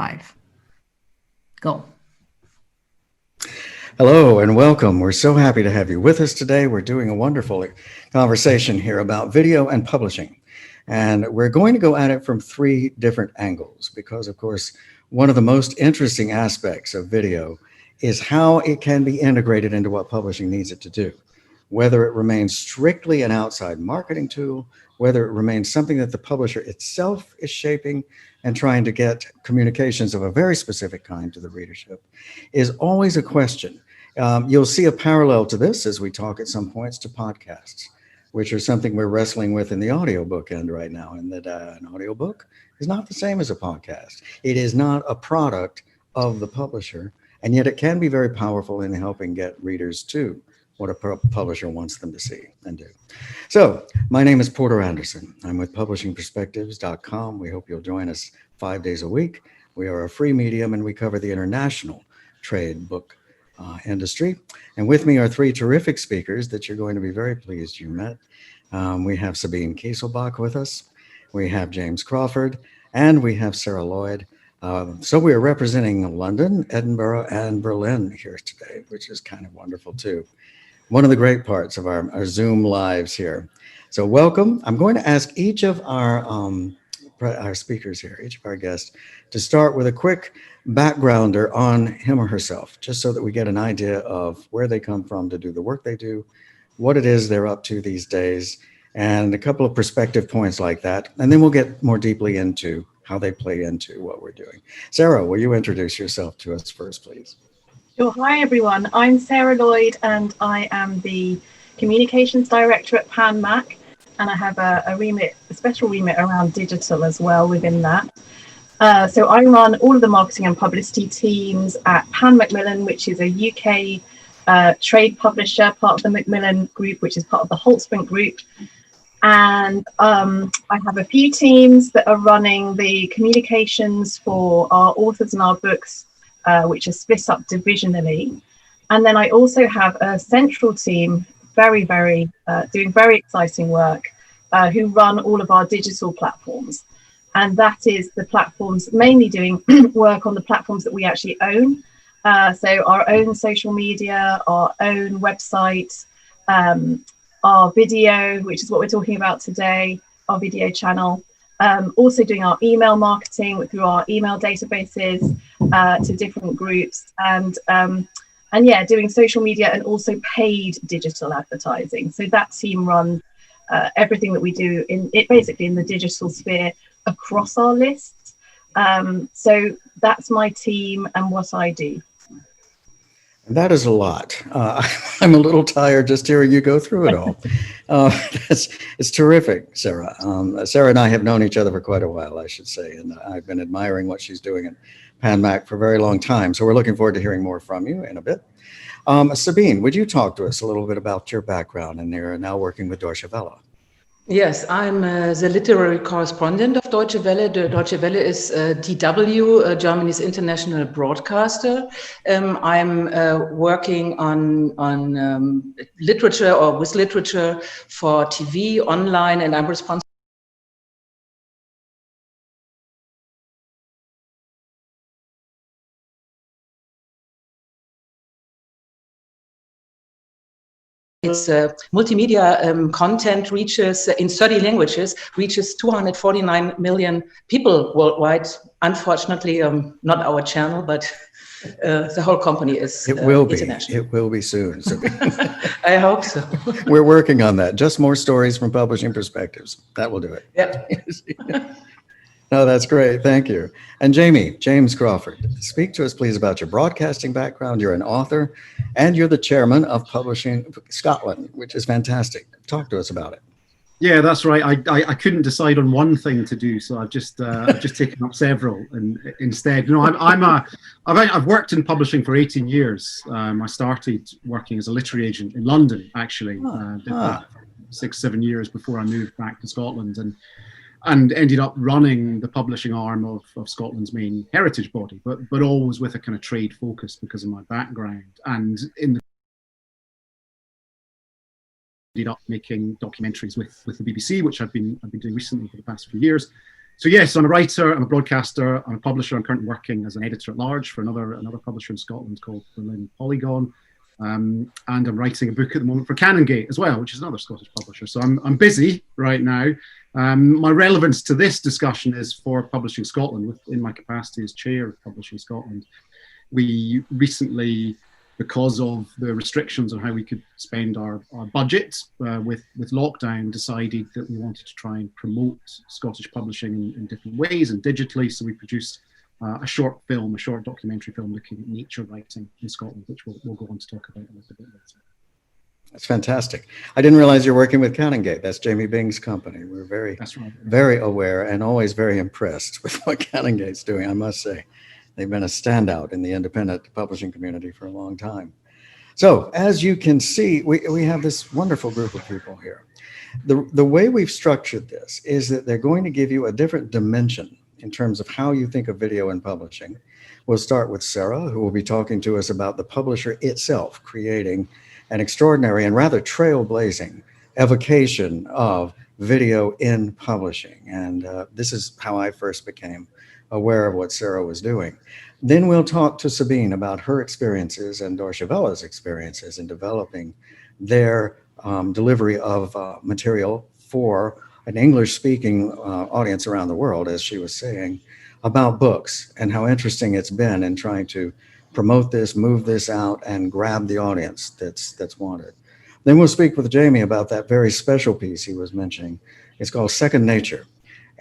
5. Go. Hello and welcome. We're so happy to have you with us today. We're doing a wonderful conversation here about video and publishing. And we're going to go at it from 3 different angles because, of course, one of the most interesting aspects of video is how it can be integrated into what publishing needs it to do. Whether it remains strictly an outside marketing tool, whether it remains something that the publisher itself is shaping and trying to get communications of a very specific kind to the readership, is always a question. You'll see a parallel to this as we talk at some points to podcasts, which are something we're wrestling with in the audiobook end right now, and that an audiobook is not the same as a podcast. It is not a product of the publisher, and yet it can be very powerful in helping get readers to what a publisher wants them to see and do. So my name is Porter Anderson. I'm with publishingperspectives.com. We hope you'll join us 5 days a week. We are a free medium and we cover the international trade book industry. And with me are 3 terrific speakers that you're going to be very pleased you met. We have Sabine Kieselbach with us. We have James Crawford, and we have Sarah Lloyd. So we are representing London, Edinburgh, and Berlin here today, which is kind of wonderful too. One of the great parts of our Zoom lives here. So welcome. I'm going to ask each of our speakers here, each of our guests, to start with a quick backgrounder on him or herself, just so that we get an idea of where they come from to do the work they do, what it is they're up to these days, and a couple of perspective points like that. And then we'll get more deeply into how they play into what we're doing. Sarah, will you introduce yourself to us first, please? Sure. Hi, everyone. I'm Sarah Lloyd, and I am the Communications Director at PanMac, and I have a special remit around digital as well within that. So I run all of the marketing and publicity teams at Pan Macmillan, which is a UK trade publisher, part of the Macmillan Group, which is part of the Holtzbrinck Group. And I have a few teams that are running the communications for our authors and our books, which are split up divisionally. And then I also have a central team, doing very exciting work, who run all of our digital platforms. And that is the platforms, mainly doing work on the platforms that we actually own. So our own social media, our own website, our video, which is what we're talking about today, our video channel. Also doing our email marketing through our email databases to different groups, and yeah, doing social media and also paid digital advertising. So that team runs everything that we do basically in the digital sphere across our lists. So that's my team and what I do. That is a lot. I'm a little tired just hearing you go through it all. It's terrific, Sarah. Sarah and I have known each other for quite a while, I should say, and I've been admiring what she's doing at PanMac for a very long time. So we're looking forward to hearing more from you in a bit. Sabine, would you talk to us a little bit about your background? And you're now working with Deutsche Welle. Yes, I'm the literary correspondent of Deutsche Welle. The Deutsche Welle is DW, Germany's international broadcaster. I'm working on literature or with literature for TV, online, and I'm responsible. It's multimedia content reaches in 30 languages, reaches 249 million people worldwide. Unfortunately, not our channel, but the whole company is international. It will be soon. I hope so. We're working on that. Just more stories from Publishing Perspectives. That will do it. Yeah. No, that's great. Thank you. And James Crawford, speak to us, please, about your broadcasting background. You're an author, and you're the chairman of Publishing Scotland, which is fantastic. Talk to us about it. Yeah, that's right. I couldn't decide on one thing to do, so I've just taken up several. And instead, I've worked in publishing for 18 years. I started working as a literary agent in London, actually. Did that for 6-7 years before I moved back to Scotland, and ended up running the publishing arm of Scotland's main heritage body, but always with a kind of trade focus because of my background. And ended up making documentaries with the BBC, which I've been doing recently for the past few years. So yes, I'm a writer, I'm a broadcaster, I'm a publisher. I'm currently working as an editor at large for another publisher in Scotland called Berlin Polygon. And I'm writing a book at the moment for Canongate as well, which is another Scottish publisher. So I'm busy right now. My relevance to this discussion is for Publishing Scotland, in my capacity as chair of Publishing Scotland. We recently, because of the restrictions on how we could spend our budget with lockdown, decided that we wanted to try and promote Scottish publishing in different ways and digitally. So we produced a short documentary film looking at nature writing in Scotland, which we'll go on to talk about a little bit later. That's fantastic. I didn't realize you're working with Canongate. That's Jamie Bing's company. We're very aware and always very impressed with what Canongate's doing, I must say. They've been a standout in the independent publishing community for a long time. So as you can see, we have this wonderful group of people here. The way we've structured this is that they're going to give you a different dimension in terms of how you think of video and publishing. We'll start with Sarah, who will be talking to us about the publisher itself, creating an extraordinary and rather trailblazing evocation of video in publishing. And this is how I first became aware of what Sarah was doing. Then we'll talk to Sabine about her experiences and Deutsche Welle's experiences in developing their delivery of material for an English-speaking audience around the world, as she was saying, about books and how interesting it's been in trying to promote this, move this out, and grab the audience that's wanted. Then we'll speak with Jamie about that very special piece he was mentioning. It's called Second Nature.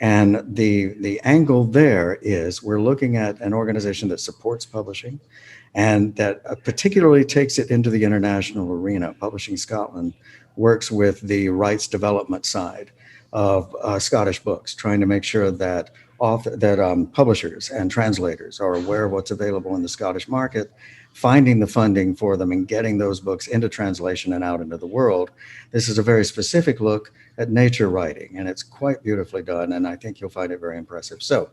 And the angle there is we're looking at an organization that supports publishing and that particularly takes it into the international arena. Publishing Scotland works with the rights development side of Scottish books, trying to make sure that publishers and translators are aware of what's available in the Scottish market, finding the funding for them and getting those books into translation and out into the world. This is a very specific look at nature writing, and it's quite beautifully done, and I think you'll find it very impressive. So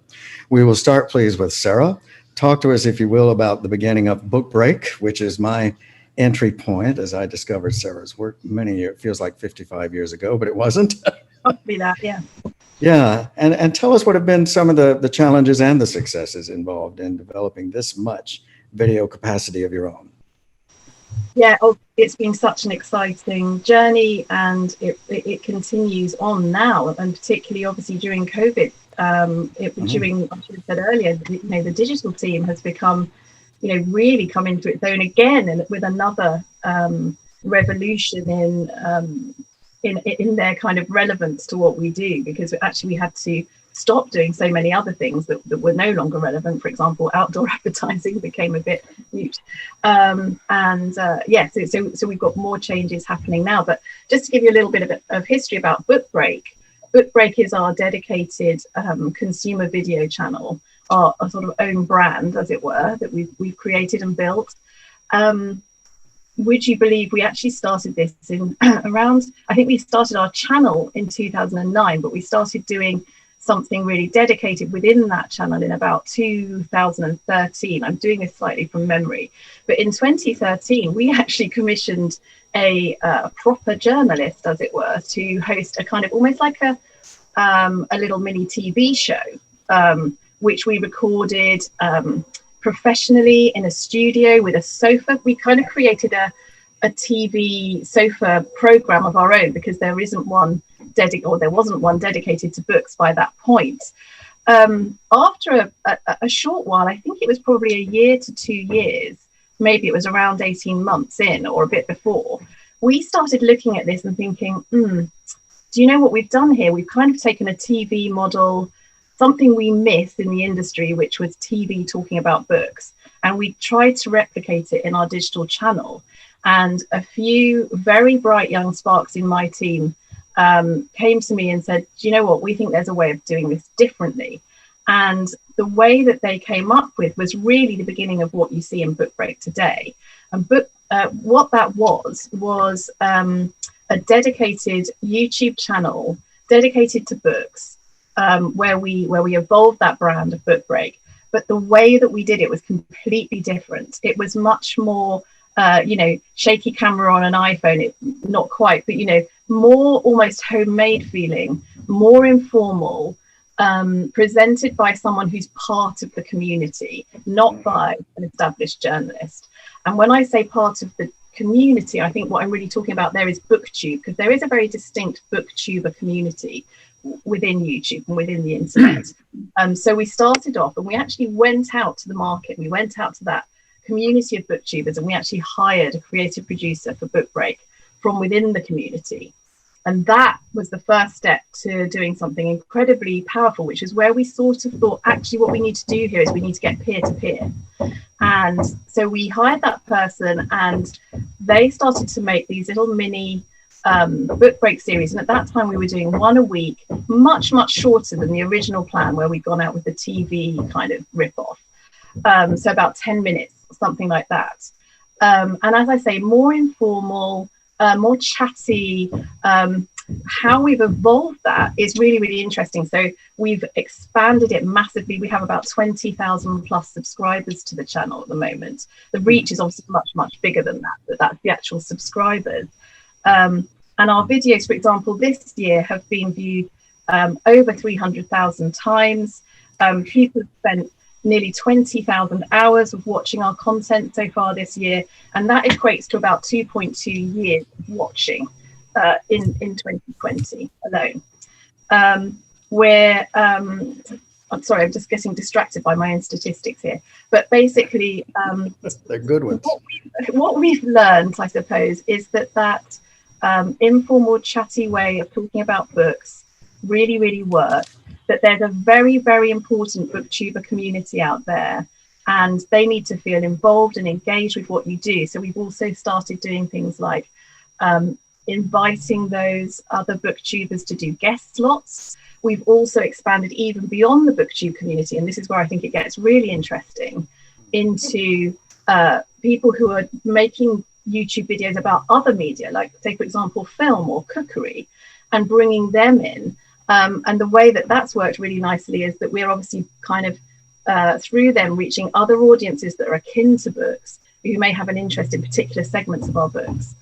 we will start, please, with Sarah. Talk to us, if you will, about the beginning of Book Break, which is my entry point as I discovered Sarah's work many years, feels like 55 years ago, but it wasn't. Be that, yeah. Yeah, and tell us what have been some of the challenges and the successes involved in developing this much video capacity of your own. Yeah, it's been such an exciting journey, and it continues on now, and particularly obviously during COVID. During, I should have said earlier, the digital team has become, really come into its own again, and with another revolution in their kind of relevance to what we do, because actually we had to stop doing so many other things that were no longer relevant. For example, outdoor advertising became a bit mute. So we've got more changes happening now. But just to give you a little bit of history about Book Break, Book Break is our dedicated consumer video channel, our sort of own brand, as it were, that we've created and built. Would you believe we actually started this in around, I think we started our channel in 2009, but we started doing something really dedicated within that channel in about 2013. I'm doing this slightly from memory, but in 2013, we actually commissioned a proper journalist, as it were, to host a kind of almost like a little mini TV show, which we recorded professionally in a studio with a sofa. We kind of created a TV sofa program of our own, because there wasn't one dedicated to books by that point. After a short while, I think it was probably a year to 2 years, maybe it was around 18 months in or a bit before, we started looking at this and thinking, do you know what we've done here? We've kind of taken a TV model, something we missed in the industry, which was TV talking about books. And we tried to replicate it in our digital channel. And a few very bright young sparks in my team came to me and said, do you know what, we think there's a way of doing this differently. And the way that they came up with was really the beginning of what you see in Book Break today. And what that was a dedicated YouTube channel dedicated to books, where we evolved that brand of Book Break. But the way that we did it was completely different. It was much more, shaky camera on an iPhone, not quite, but, more almost homemade feeling, more informal, presented by someone who's part of the community, not by an established journalist. And when I say part of the community, I think what I'm really talking about there is BookTube, because there is a very distinct BookTuber community within YouTube and within the internet. So we started off and we actually went out to the market. We went out to that community of BookTubers and we actually hired a creative producer for Book Break from within the community. And that was the first step to doing something incredibly powerful, which is where we sort of thought, actually, what we need to do here is we need to get peer-to-peer. And so we hired that person and they started to make these little mini book break series. And at that time, we were doing one a week, much, much shorter than the original plan where we'd gone out with the TV kind of rip-off. So about 10 minutes, something like that. And as I say, more informal, more chatty. How we've evolved that is really, really interesting. So we've expanded it massively. We have about 20,000 plus subscribers to the channel at the moment. The reach is obviously much, much bigger than that, but that's the actual subscribers. And our videos, for example, this year have been viewed over 300,000 times. People have spent nearly 20,000 hours of watching our content so far this year, and that equates to about 2.2 years of watching in 2020 alone. I'm sorry, I'm just getting distracted by my own statistics here, but basically they're good ones. What we've learned, I suppose, is that informal, chatty way of talking about books really, really works. That there's a very, very important booktuber community out there and they need to feel involved and engaged with what you do. So we've also started doing things like inviting those other booktubers to do guest slots. We've also expanded even beyond the booktube community, and this is where I think it gets really interesting, into people who are making YouTube videos about other media, like say, for example, film or cookery, and bringing them in. And the way that that's worked really nicely is that we're obviously kind of through them reaching other audiences that are akin to books who may have an interest in particular segments of our books.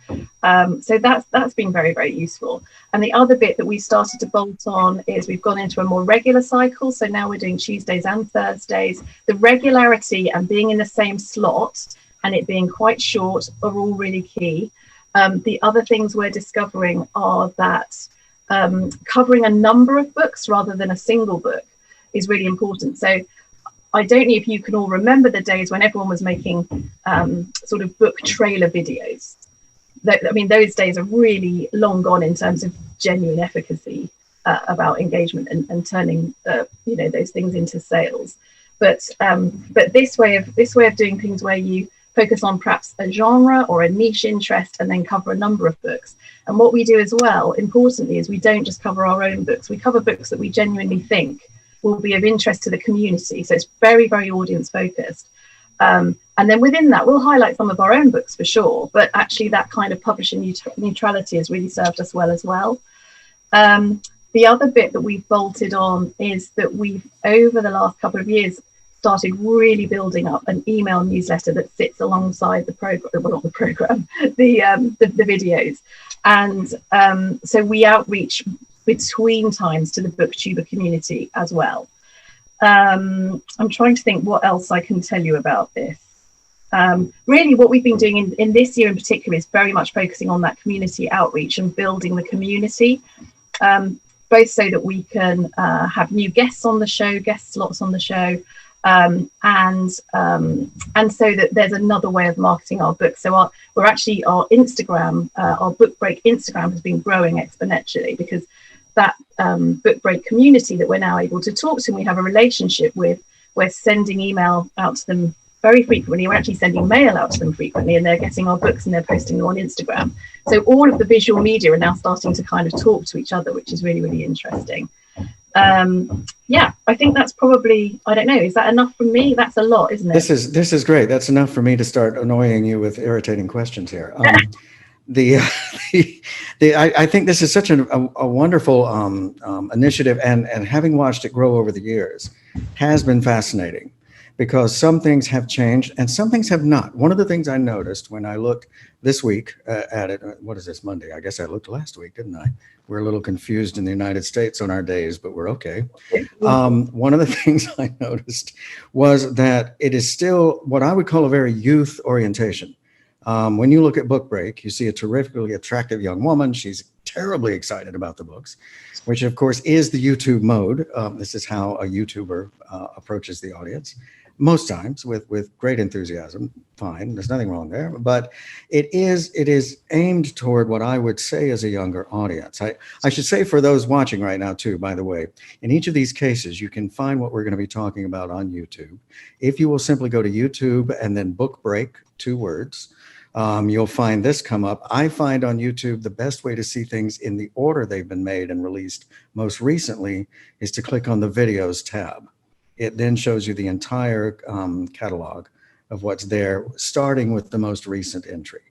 So that's been very, very useful. And the other bit that we started to bolt on is we've gone into a more regular cycle. So now we're doing Tuesdays and Thursdays. The regularity and being in the same slot and it being quite short are all really key. The other things we're discovering are that covering a number of books rather than a single book is really important. So I don't know if you can all remember the days when everyone was making sort of book trailer videos. I mean, those days are really long gone in terms of genuine efficacy about engagement and turning those things into sales. But this way of doing things where you focus on perhaps a genre or a niche interest and then cover a number of books. And what we do as well, importantly, is we don't just cover our own books. We cover books that we genuinely think will be of interest to the community. So it's very, very audience focused. And then within that, we'll highlight some of our own books for sure. But actually that kind of publishing neutrality has really served us well as well. The other bit that we've bolted on is that we've, over the last couple of years, started really building up an email newsletter that sits alongside the program, well, not the program, the videos. And so we outreach between times to the booktuber community as well. I'm trying to think what else I can tell you about this. Really what we've been doing in this year in particular is very much focusing on that community outreach and building the community, both so that we can have new guests on the show, guest slots on the show, and so that there's another way of marketing our books. So our Instagram, our Book Break Instagram has been growing exponentially because that Book Break community that we're now able to talk to and we have a relationship with, we're sending email out to them very frequently. We're actually sending mail out to them frequently, and they're getting our books and they're posting them on Instagram. So all of the visual media are now starting to kind of talk to each other, which is really, really interesting. Yeah, I think that's probably, I don't know, is that enough from me? That's a lot, isn't it? This is great. That's enough for me to start annoying you with irritating questions here. I think this is such a wonderful initiative, and having watched it grow over the years has been fascinating, because some things have changed and some things have not. One of the things I noticed when I looked this week at it, what is this, Monday? I guess I looked last week, didn't I? We're a little confused in the United States on our days, but we're okay. One of the things I noticed was that it is still what I would call a very youth orientation. When you look at Book Break, you see a terrifically attractive young woman. She's terribly excited about the books, which of course is the YouTube mode. This is how a YouTuber approaches the audience. Most times with great enthusiasm, fine, there's nothing wrong there, but it is aimed toward what I would say is a younger audience. I should say for those watching right now too, by the way, in each of these cases, you can find what we're going to be talking about on YouTube. If you will simply go to YouTube and then Book Break, 2 words, you'll find this come up. I find on YouTube the best way to see things in the order they've been made and released most recently is to click on the Videos tab. It then shows you the entire catalog of what's there, starting with the most recent entry.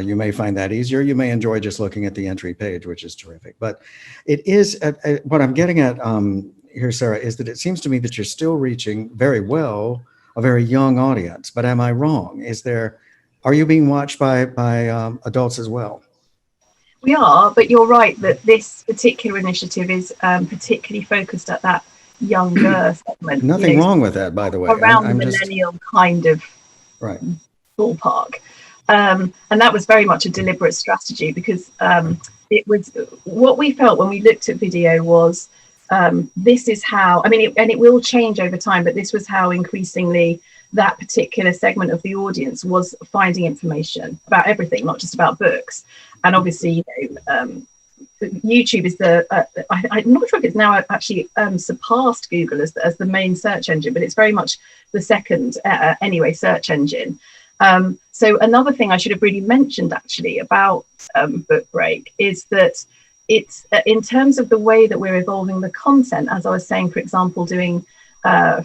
You may find that easier. You may enjoy just looking at the entry page, which is terrific. But it is, what I'm getting at here, Sarah, is that it seems to me that you're still reaching very well a very young audience. But am I wrong? Are you being watched by adults as well? We are, but you're right that this particular initiative is particularly focused at that younger segment. Nothing wrong with that, by the way. Around the millennial kind of ballpark. And that was very much a deliberate strategy because it was what we felt when we looked at video was this is how, and it will change over time, but this was how increasingly that particular segment of the audience was finding information about everything, not just about books. And obviously, YouTube is I'm not sure if it's now actually surpassed Google as the main search engine, but it's very much the second search engine. So another thing I should have really mentioned actually about Book Break is that it's in terms of the way that we're evolving the content, as I was saying, for example, doing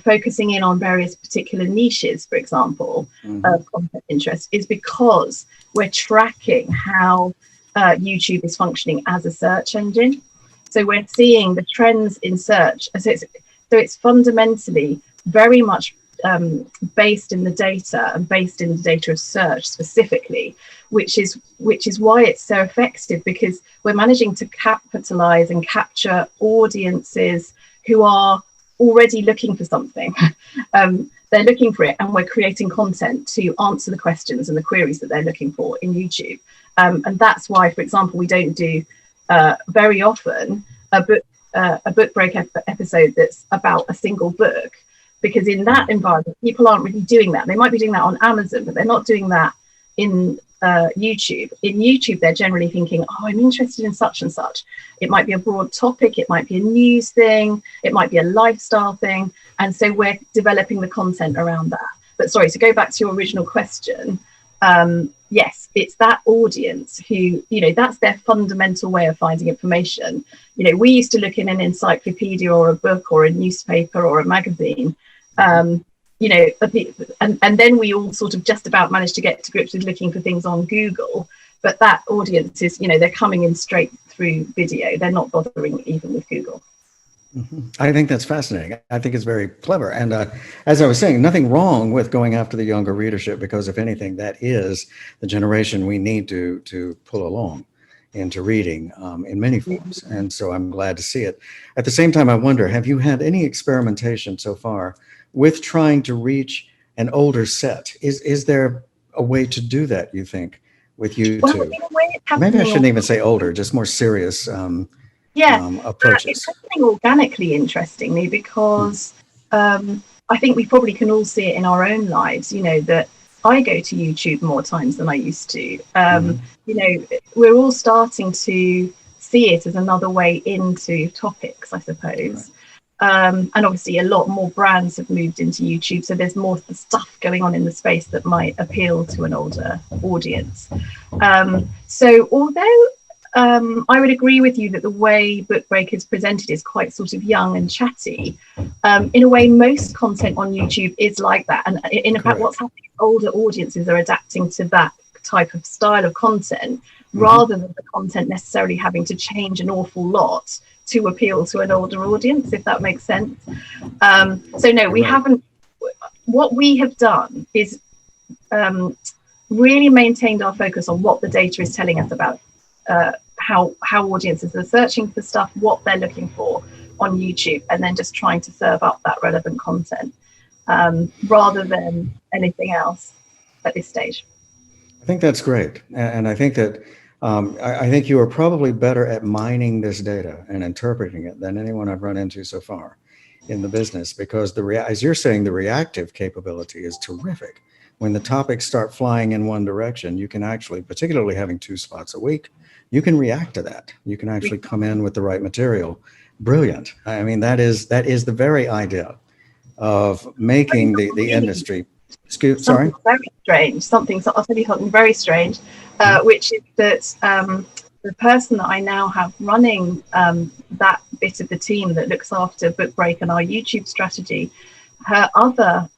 focusing in on various particular niches, for example, of content interest, is because we're tracking how YouTube is functioning as a search engine. So we're seeing the trends in search. So it's fundamentally very much based in the data and based in the data of search specifically, which is why it's so effective, because we're managing to capitalize and capture audiences who are already looking for something. They're looking for it, and we're creating content to answer the questions and the queries that they're looking for in YouTube. And that's why, for example, we don't do very often a book break episode that's about a single book, because in that environment, people aren't really doing that. They might be doing that on Amazon, but they're not doing that in YouTube. In YouTube, they're generally thinking, oh, I'm interested in such and such. It might be a broad topic. It might be a news thing. It might be a lifestyle thing. And so we're developing the content around that. But sorry, to go back to your original question, yes, it's that audience who, that's their fundamental way of finding information. We used to look in an encyclopedia or a book or a newspaper or a magazine, and then we all sort of just about managed to get to grips with looking for things on Google. But that audience is, they're coming in straight through video. They're not bothering even with Google. I think that's fascinating. I think it's very clever. And as I was saying, nothing wrong with going after the younger readership, because if anything, that is the generation we need to pull along into reading in many forms. And so I'm glad to see it. At the same time, I wonder, have you had any experimentation so far with trying to reach an older set? Is there a way to do that, you think, with YouTube? Well, in a way, maybe I shouldn't even say older, just more serious approaches. It's happening organically, interestingly, because I think we probably can all see it in our own lives, that I go to YouTube more times than I used to. We're all starting to see it as another way into topics, I suppose. And obviously a lot more brands have moved into YouTube, so there's more stuff going on in the space that might appeal to an older audience. So although I would agree with you that the way Book Break is presented is quite sort of young and chatty, in a way most content on YouTube is like that, and in fact what's happening, older audiences are adapting to that type of style of content rather than the content necessarily having to change an awful lot to appeal to an older audience, if that makes sense. So no, we haven't. what we have done is really maintained our focus on what the data is telling us about how audiences are searching for stuff, what they're looking for on YouTube, and then just trying to serve up that relevant content rather than anything else at this stage. I think that's great. And I think that I think you are probably better at mining this data and interpreting it than anyone I've run into so far in the business, because as you're saying, the reactive capability is terrific. When the topics start flying in one direction, you can actually, particularly having 2 spots a week, you can react to that. You can actually come in with the right material. Brilliant. I mean, that is the very idea of making the industry. Sorry? Very strange. I'll tell you something very strange, which is that the person that I now have running that bit of the team that looks after Book Break and our YouTube strategy, her other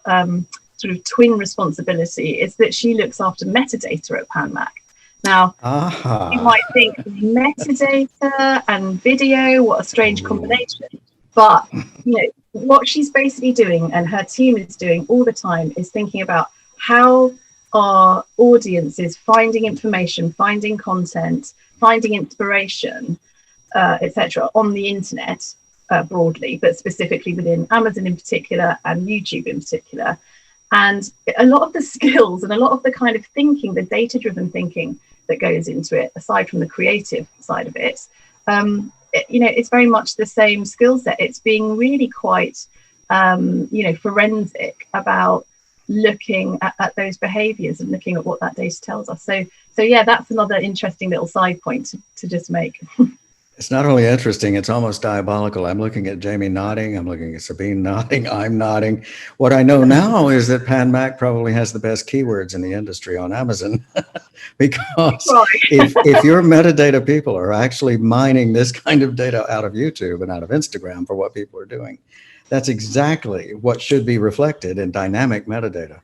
sort of twin responsibility is that she looks after metadata at PanMac. Now, you might think metadata and video, what a strange combination. But what she's basically doing, and her team is doing all the time, is thinking about how our audiences finding information, finding content, finding inspiration, etc. on the internet broadly, but specifically within Amazon in particular and YouTube in particular. And a lot of the skills and a lot of the kind of thinking, the data-driven thinking that goes into it, aside from the creative side of it, it's very much the same skill set. It's being really quite, forensic about looking at those behaviours and looking at what that data tells us. So yeah, that's another interesting little side point to just make. It's not only interesting, it's almost diabolical. I'm looking at Jamie nodding, I'm looking at Sabine nodding, I'm nodding. What I know now is that PanMac probably has the best keywords in the industry on Amazon because if your metadata people are actually mining this kind of data out of YouTube and out of Instagram for what people are doing, that's exactly what should be reflected in dynamic metadata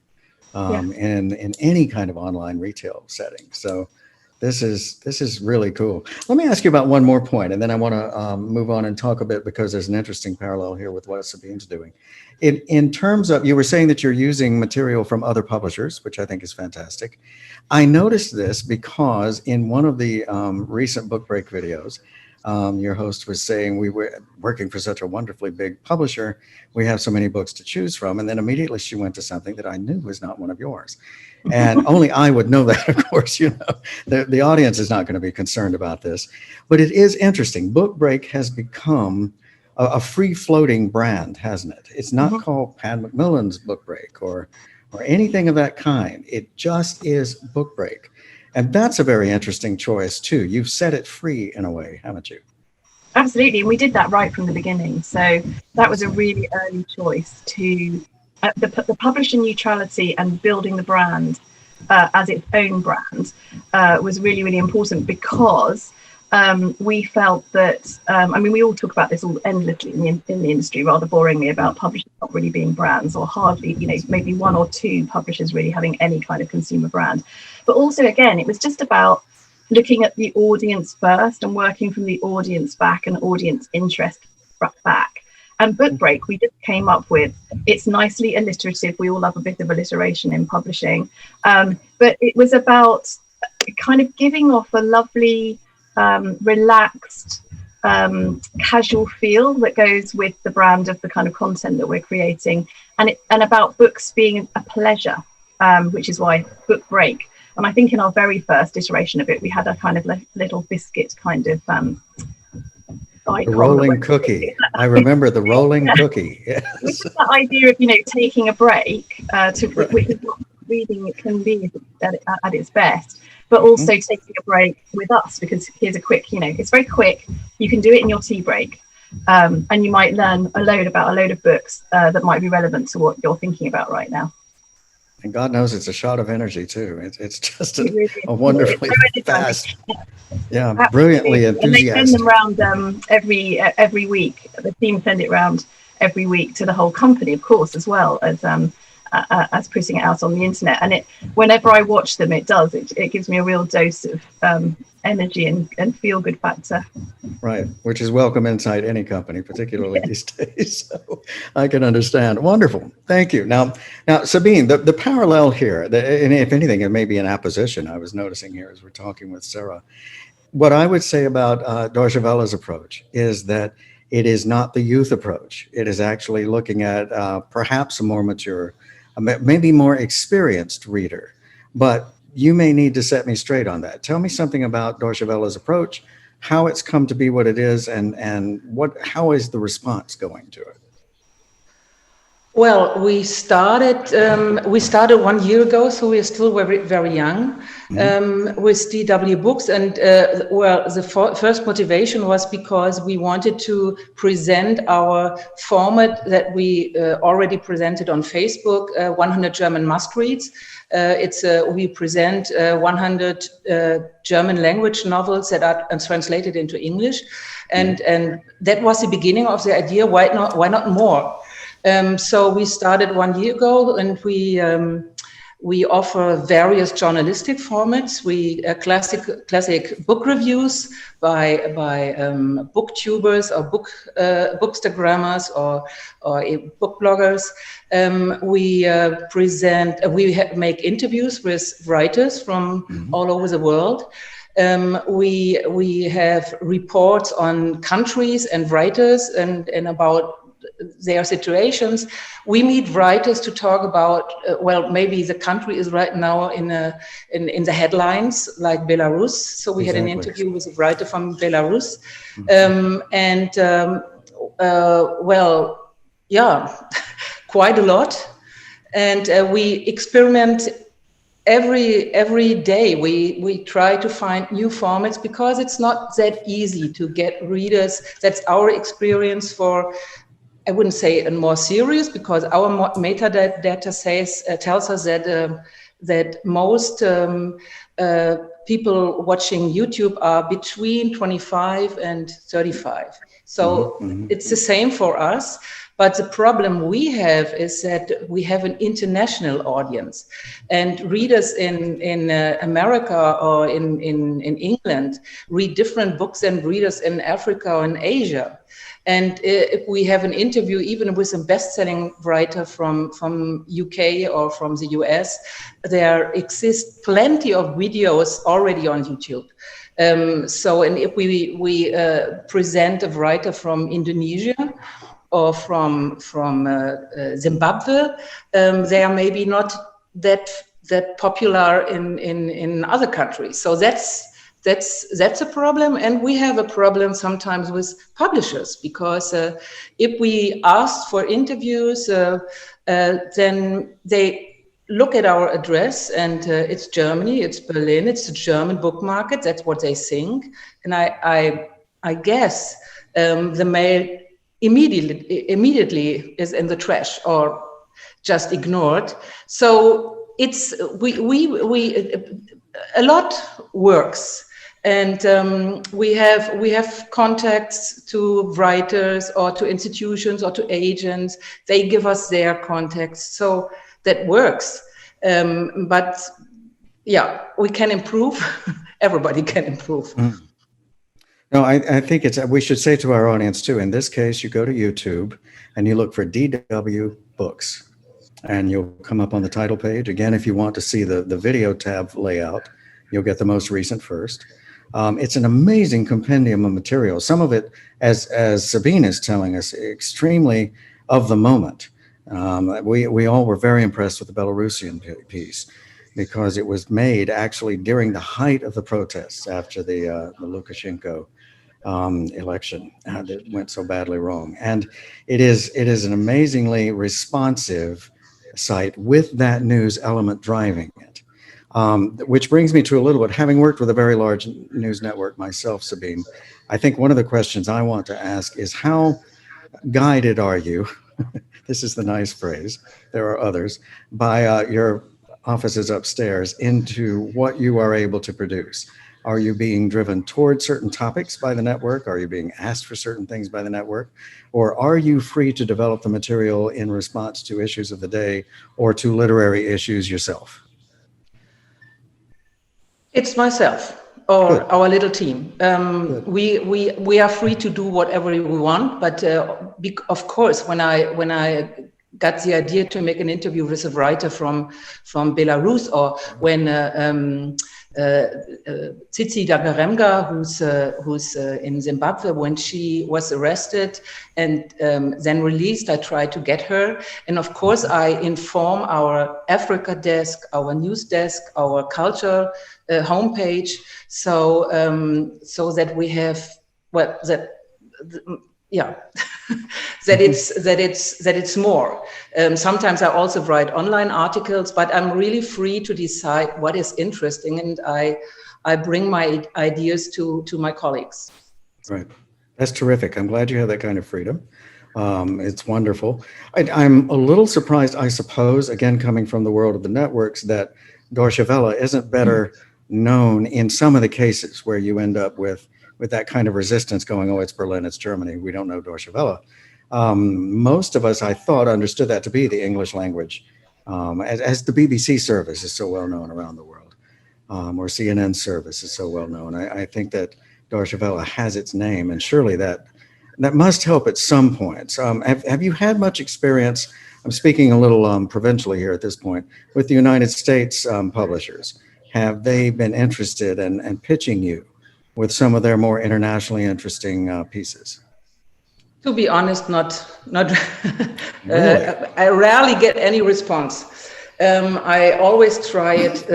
in any kind of online retail setting. So this is really cool. Let me ask you about one more point, and then I want to move on and talk a bit, because there's an interesting parallel here with what Sabine's doing. In terms of, you were saying that you're using material from other publishers, which I think is fantastic. I noticed this because in one of the recent Book Break videos, your host was saying, we were working for such a wonderfully big publisher, we have so many books to choose from, and then immediately she went to something that I knew was not one of yours. And only I would know that, of course. The audience is not going to be concerned about this, but it is interesting. Book Break has become a free-floating brand, hasn't it? It's not called Pan Macmillan's Book Break or anything of that kind. It just is Book Break. And that's a very interesting choice too. You've set it free in a way, haven't you? Absolutely, and we did that right from the beginning. So that was a really early choice to the publisher neutrality and building the brand as its own brand was really, really important, because we felt that, we all talk about this all endlessly in the industry, rather boringly, about publishers not really being brands, or hardly, maybe 1 or 2 publishers really having any kind of consumer brand. But also, again, it was just about looking at the audience first and working from the audience back and audience interest back. And Book Break, we just came up with, it's nicely alliterative. We all love a bit of alliteration in publishing. But it was about kind of giving off a lovely, relaxed, casual feel that goes with the brand of the kind of content that we're creating. And about books being a pleasure, which is why Book Break. And I think in our very first iteration of it, we had a kind of little biscuit kind of the rolling cookie. I remember the rolling cookie. Yes. Which is that idea of, taking a break, which is what reading can be at its best, but also taking a break with us, because here's a quick, it's very quick. You can do it in your tea break, and you might learn a load of books that might be relevant to what you're thinking about right now. And God knows it's a shot of energy too. It's just a wonderfully fast, brilliantly enthusiastic. And they send them around every week. The team send it around every week to the whole company, of course, as well as as putting it out on the internet. And whenever I watch them, it gives me a real dose of energy and feel good factor. Right, which is welcome inside any company, particularly these days. So I can understand. Wonderful, thank you. Now Sabine, the parallel here, and if anything, it may be an apposition. I was noticing here as we're talking with Sarah. What I would say about Deutsche Welle's approach is that it is not the youth approach. It is actually looking at perhaps a more mature, maybe more experienced reader. But you may need to set me straight on that. Tell me something about Deutsche Welle's approach, how it's come to be what it is, and how is the response going to it? Well, we started 1 year ago, so we are still very, very young, with DW Books. And the first motivation was because we wanted to present our format that we already presented on Facebook, 100 German must-reads. We present 100 German language novels that are translated into English. And that was the beginning of the idea, why not more? So we started 1 year ago, and we offer various journalistic formats. We classic book reviews by booktubers or bookstagrammers or book bloggers. We make interviews with writers from all over the world. We have reports on countries and writers and about their situations. We meet writers to talk about, maybe the country is right now in the headlines, like Belarus. So we had an interview with a writer from Belarus. Quite a lot. And we experiment every day. We try to find new formats because it's not that easy to get readers. That's our experience for, I wouldn't say more serious, because our metadata tells us that most people watching YouTube are between 25 and 35. So it's the same for us. But the problem we have is that we have an international audience, and readers in America or in England read different books than readers in Africa or in Asia. And if we have an interview, even with a best-selling writer from UK or from the US, there exist plenty of videos already on YouTube. And if we present a writer from Indonesia or from Zimbabwe, they are maybe not that popular in other countries. So that's a problem. And we have a problem sometimes with publishers, because if we ask for interviews, then they look at our address, and it's Germany, it's Berlin, it's the German book market. That's what they think. And I guess the mail immediately is in the trash or just ignored. So it's a lot works. And we have contacts to writers or to institutions or to agents. They give us their contacts, so that works. But yeah, we can improve. Everybody can improve. No, I think we should say to our audience too, in this case, you go to YouTube and you look for DW Books, and you'll come up on the title page. Again, if you want to see the video tab layout, you'll get the most recent first. It's an amazing compendium of material. Some of it, as Sabine is telling us, extremely of the moment. We all were very impressed with the Belarusian piece, because it was made actually during the height of the protests after the Lukashenko election that went so badly wrong. And it is an amazingly responsive site with that news element driving it. Which brings me to a little bit, having worked with a very large news network myself, Sabine, I think one of the questions I want to ask is, how guided are you, this is the nice phrase, there are others, by your offices upstairs into what you are able to produce? Are you being driven toward certain topics by the network? Are you being asked for certain things by the network? Or are you free to develop the material in response to issues of the day or to literary issues yourself? It's myself or Good. our little team. We are free to do whatever we want, but of course, when I got the idea to make an interview with a writer from Belarus, or when Tsitsi Dagaremga, who's in Zimbabwe, when she was arrested and then released, I tried to get her. And of course, I inform our Africa desk, our news desk, our culture homepage, so that we have, well, that it's more. Sometimes I also write online articles, but I'm really free to decide what is interesting, and I bring my ideas to my colleagues. Right. That's terrific. I'm glad you have that kind of freedom. It's wonderful. I'm a little surprised, I suppose, again, coming from the world of the networks, that Deutsche Welle isn't better known in some of the cases where you end up with that kind of resistance going, oh, it's Berlin, it's Germany, we don't know Deutsche Welle. Most of us, I thought, understood that to be the English language, as the BBC service is so well known around the world, or CNN service is so well known. I think that Deutsche Welle has its name, and surely that must help at some points. Have you had much experience, I'm speaking a little provincially here at this point, with the United States publishers? Have they been interested in pitching you with some of their more internationally interesting pieces? To be honest, not. Really? I rarely get any response. I always try it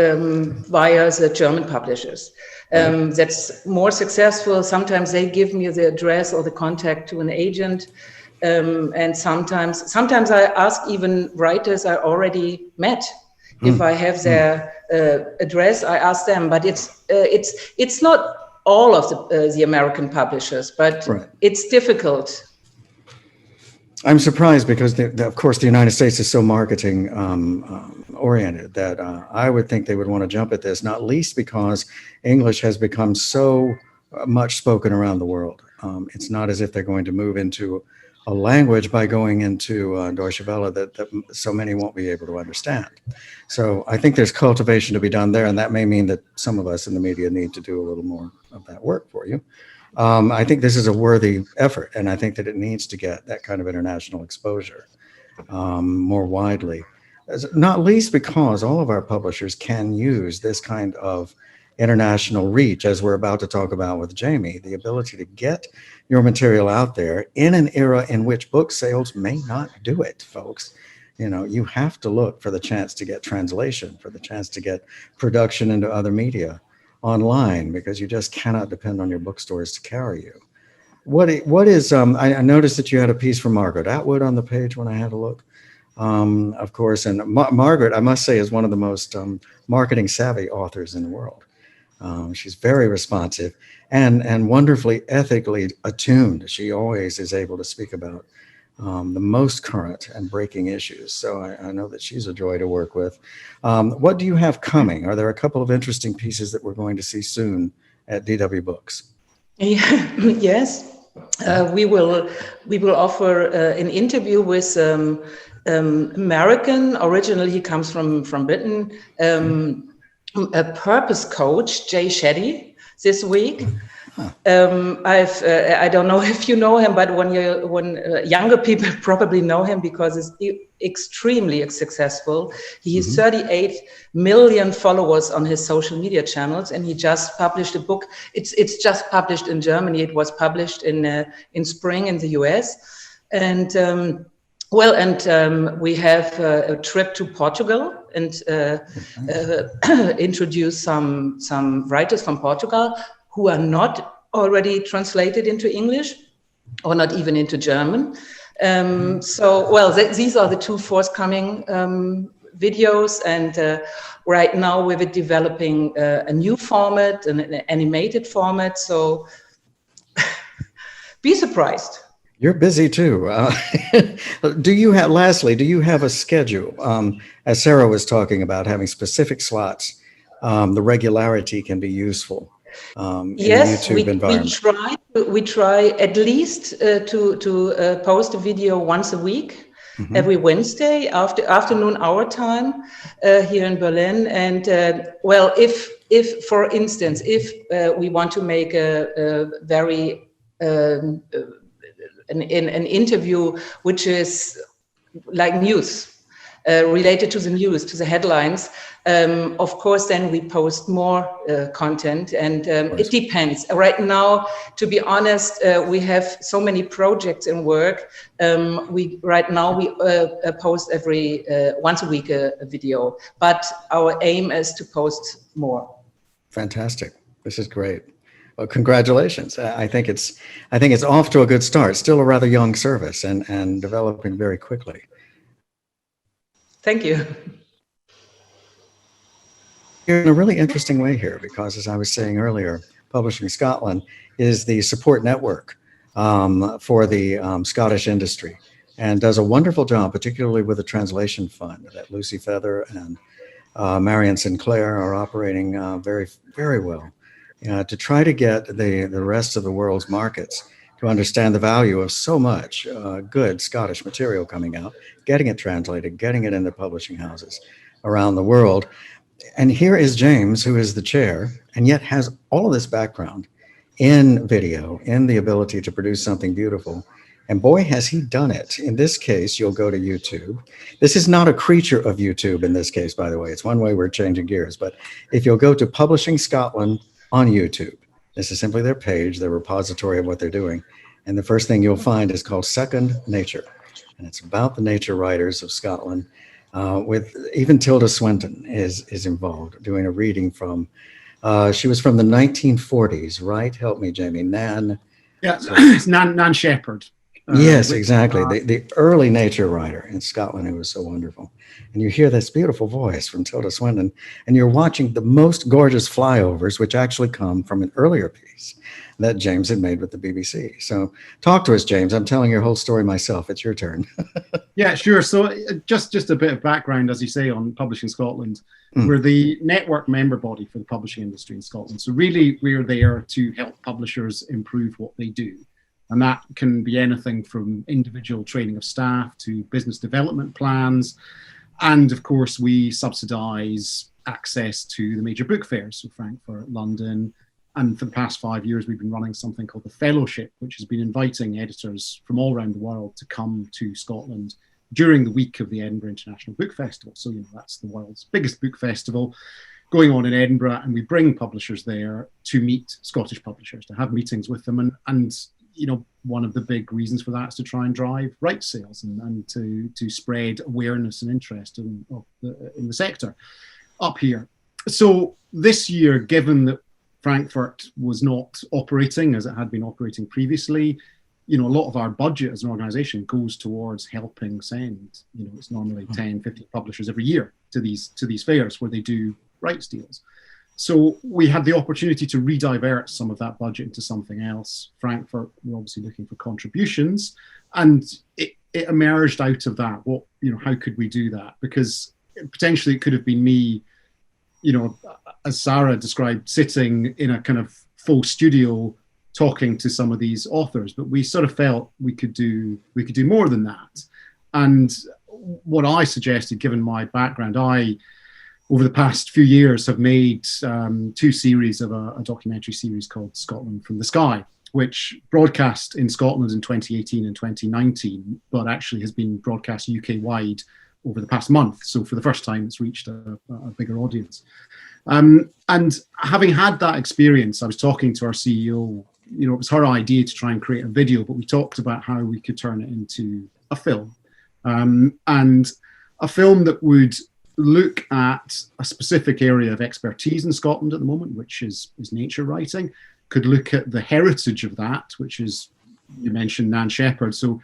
via the German publishers. That's more successful. Sometimes they give me the address or the contact to an agent. And sometimes I ask even writers I already met. If I have their address, I ask them. But it's not all of the American publishers, but right. It's difficult. I'm surprised because, of course, the United States is so marketing oriented that I would think they would want to jump at this, not least because English has become so much spoken around the world. It's not as if they're going to move into a language by going into Deutsche Welle that so many won't be able to understand. So I think there's cultivation to be done there, and that may mean that some of us in the media need to do a little more of that work for you. I think this is a worthy effort, and I think that it needs to get that kind of international exposure more widely, not least because all of our publishers can use this kind of international reach, as we're about to talk about with Jamie, the ability to get your material out there in an era in which book sales may not do it, folks. You know, you have to look for the chance to get translation, for the chance to get production into other media online, because you just cannot depend on your bookstores to carry you. What is, I noticed that you had a piece from Margaret Atwood on the page when I had a look, of course, and Margaret, I must say, is one of the most marketing savvy authors in the world. She's very responsive and wonderfully ethically attuned. She always is able to speak about the most current and breaking issues. So I know that she's a joy to work with. What do you have coming? Are there a couple of interesting pieces that we're going to see soon at DW Books? Yes, we will offer an interview with American. Originally, he comes from Britain. A purpose coach, Jay Shetty, this week. I don't know if you know him, but when younger people probably know him because he's extremely successful. He has 38 million followers on his social media channels, and he just published a book. It's just published in Germany. It was published in spring in the US, and we have a trip to Portugal and introduce some writers from Portugal who are not already translated into English or not even into German. These are the two forthcoming videos. And right now we're developing a new format, an animated format. So be surprised. You're busy too. Do you have a schedule? As Sarah was talking about having specific slots, the regularity can be useful. in Yes, the YouTube environment? we try at least to post a video once a week, every Wednesday afternoon our time here in Berlin. And well, if for instance, if we want to make a very an interview which is like news, related to the news, to the headlines, of course, then we post more content, and it depends. Right now, to be honest, we have so many projects in work. Right now we post every once a week a video, but our aim is to post more. Fantastic! This is great. Well, congratulations. I think it's off to a good start. Still a rather young service, and developing very quickly. Thank you. You're in a really interesting way here, because as I was saying earlier, Publishing Scotland is the support network for the Scottish industry, and does a wonderful job, particularly with the translation fund that Lucy Feather and Marion Sinclair are operating very, very well, to try to get the rest of the world's markets to understand the value of so much good Scottish material coming out, getting it translated, getting it into publishing houses around the world. And here is James, who is the chair, and yet has all of this background in video, in the ability to produce something beautiful. And boy, has he done it. In this case, you'll go to YouTube. This is not a creature of YouTube in this case, by the way. It's one way we're changing gears. But if you'll go to Publishing Scotland on YouTube, this is simply their page, their repository of what they're doing. And the first thing you'll find is called Second Nature. And it's about the nature writers of Scotland, with even Tilda Swinton is involved, doing a reading from, she was from the 1940s, right? Help me, Jamie. Nan. Yeah, it's Nan Shepard. Yes, exactly. The early nature writer in Scotland, who was so wonderful. And you hear this beautiful voice from Tilda Swinton, and you're watching the most gorgeous flyovers, which actually come from an earlier piece that James had made with the BBC. So talk to us, James. I'm telling your whole story myself. It's your turn. Yeah, sure. So just a bit of background, as you say, on Publishing Scotland. We're the network member body for the publishing industry in Scotland. So really, we're there to help publishers improve what they do. And that can be anything from individual training of staff to business development plans. And of course, we subsidize access to the major book fairs, so Frankfurt, London. And for the past 5 years, we've been running something called the Fellowship, which has been inviting editors from all around the world to come to Scotland during the week of the Edinburgh International Book Festival. So, that's the world's biggest book festival going on in Edinburgh. And we bring publishers there to meet Scottish publishers, to have meetings with them. And one of the big reasons for that is to try and drive rights sales and to spread awareness and interest in the sector up here. So this year, given that Frankfurt was not operating as it had been operating previously, a lot of our budget as an organization goes towards helping send, it's normally 10, 50 publishers every year to these fairs where they do rights deals. So we had the opportunity to redivert some of that budget into something else. Frankfurt were obviously looking for contributions, and it emerged out of that. How could we do that? Because potentially it could have been me, as Sarah described, sitting in a kind of full studio talking to some of these authors, but we sort of felt we could do more than that. And what I suggested, given my background, over the past few years have made 2 series of a documentary series called Scotland from the Sky, which broadcast in Scotland in 2018 and 2019, but actually has been broadcast UK-wide over the past month. So for the first time, it's reached a bigger audience. And having had that experience, I was talking to our CEO, it was her idea to try and create a video, but we talked about how we could turn it into a film. And a film that would look at a specific area of expertise in Scotland at the moment, which is nature writing, could look at the heritage of that, which is, you mentioned Nan Shepard. So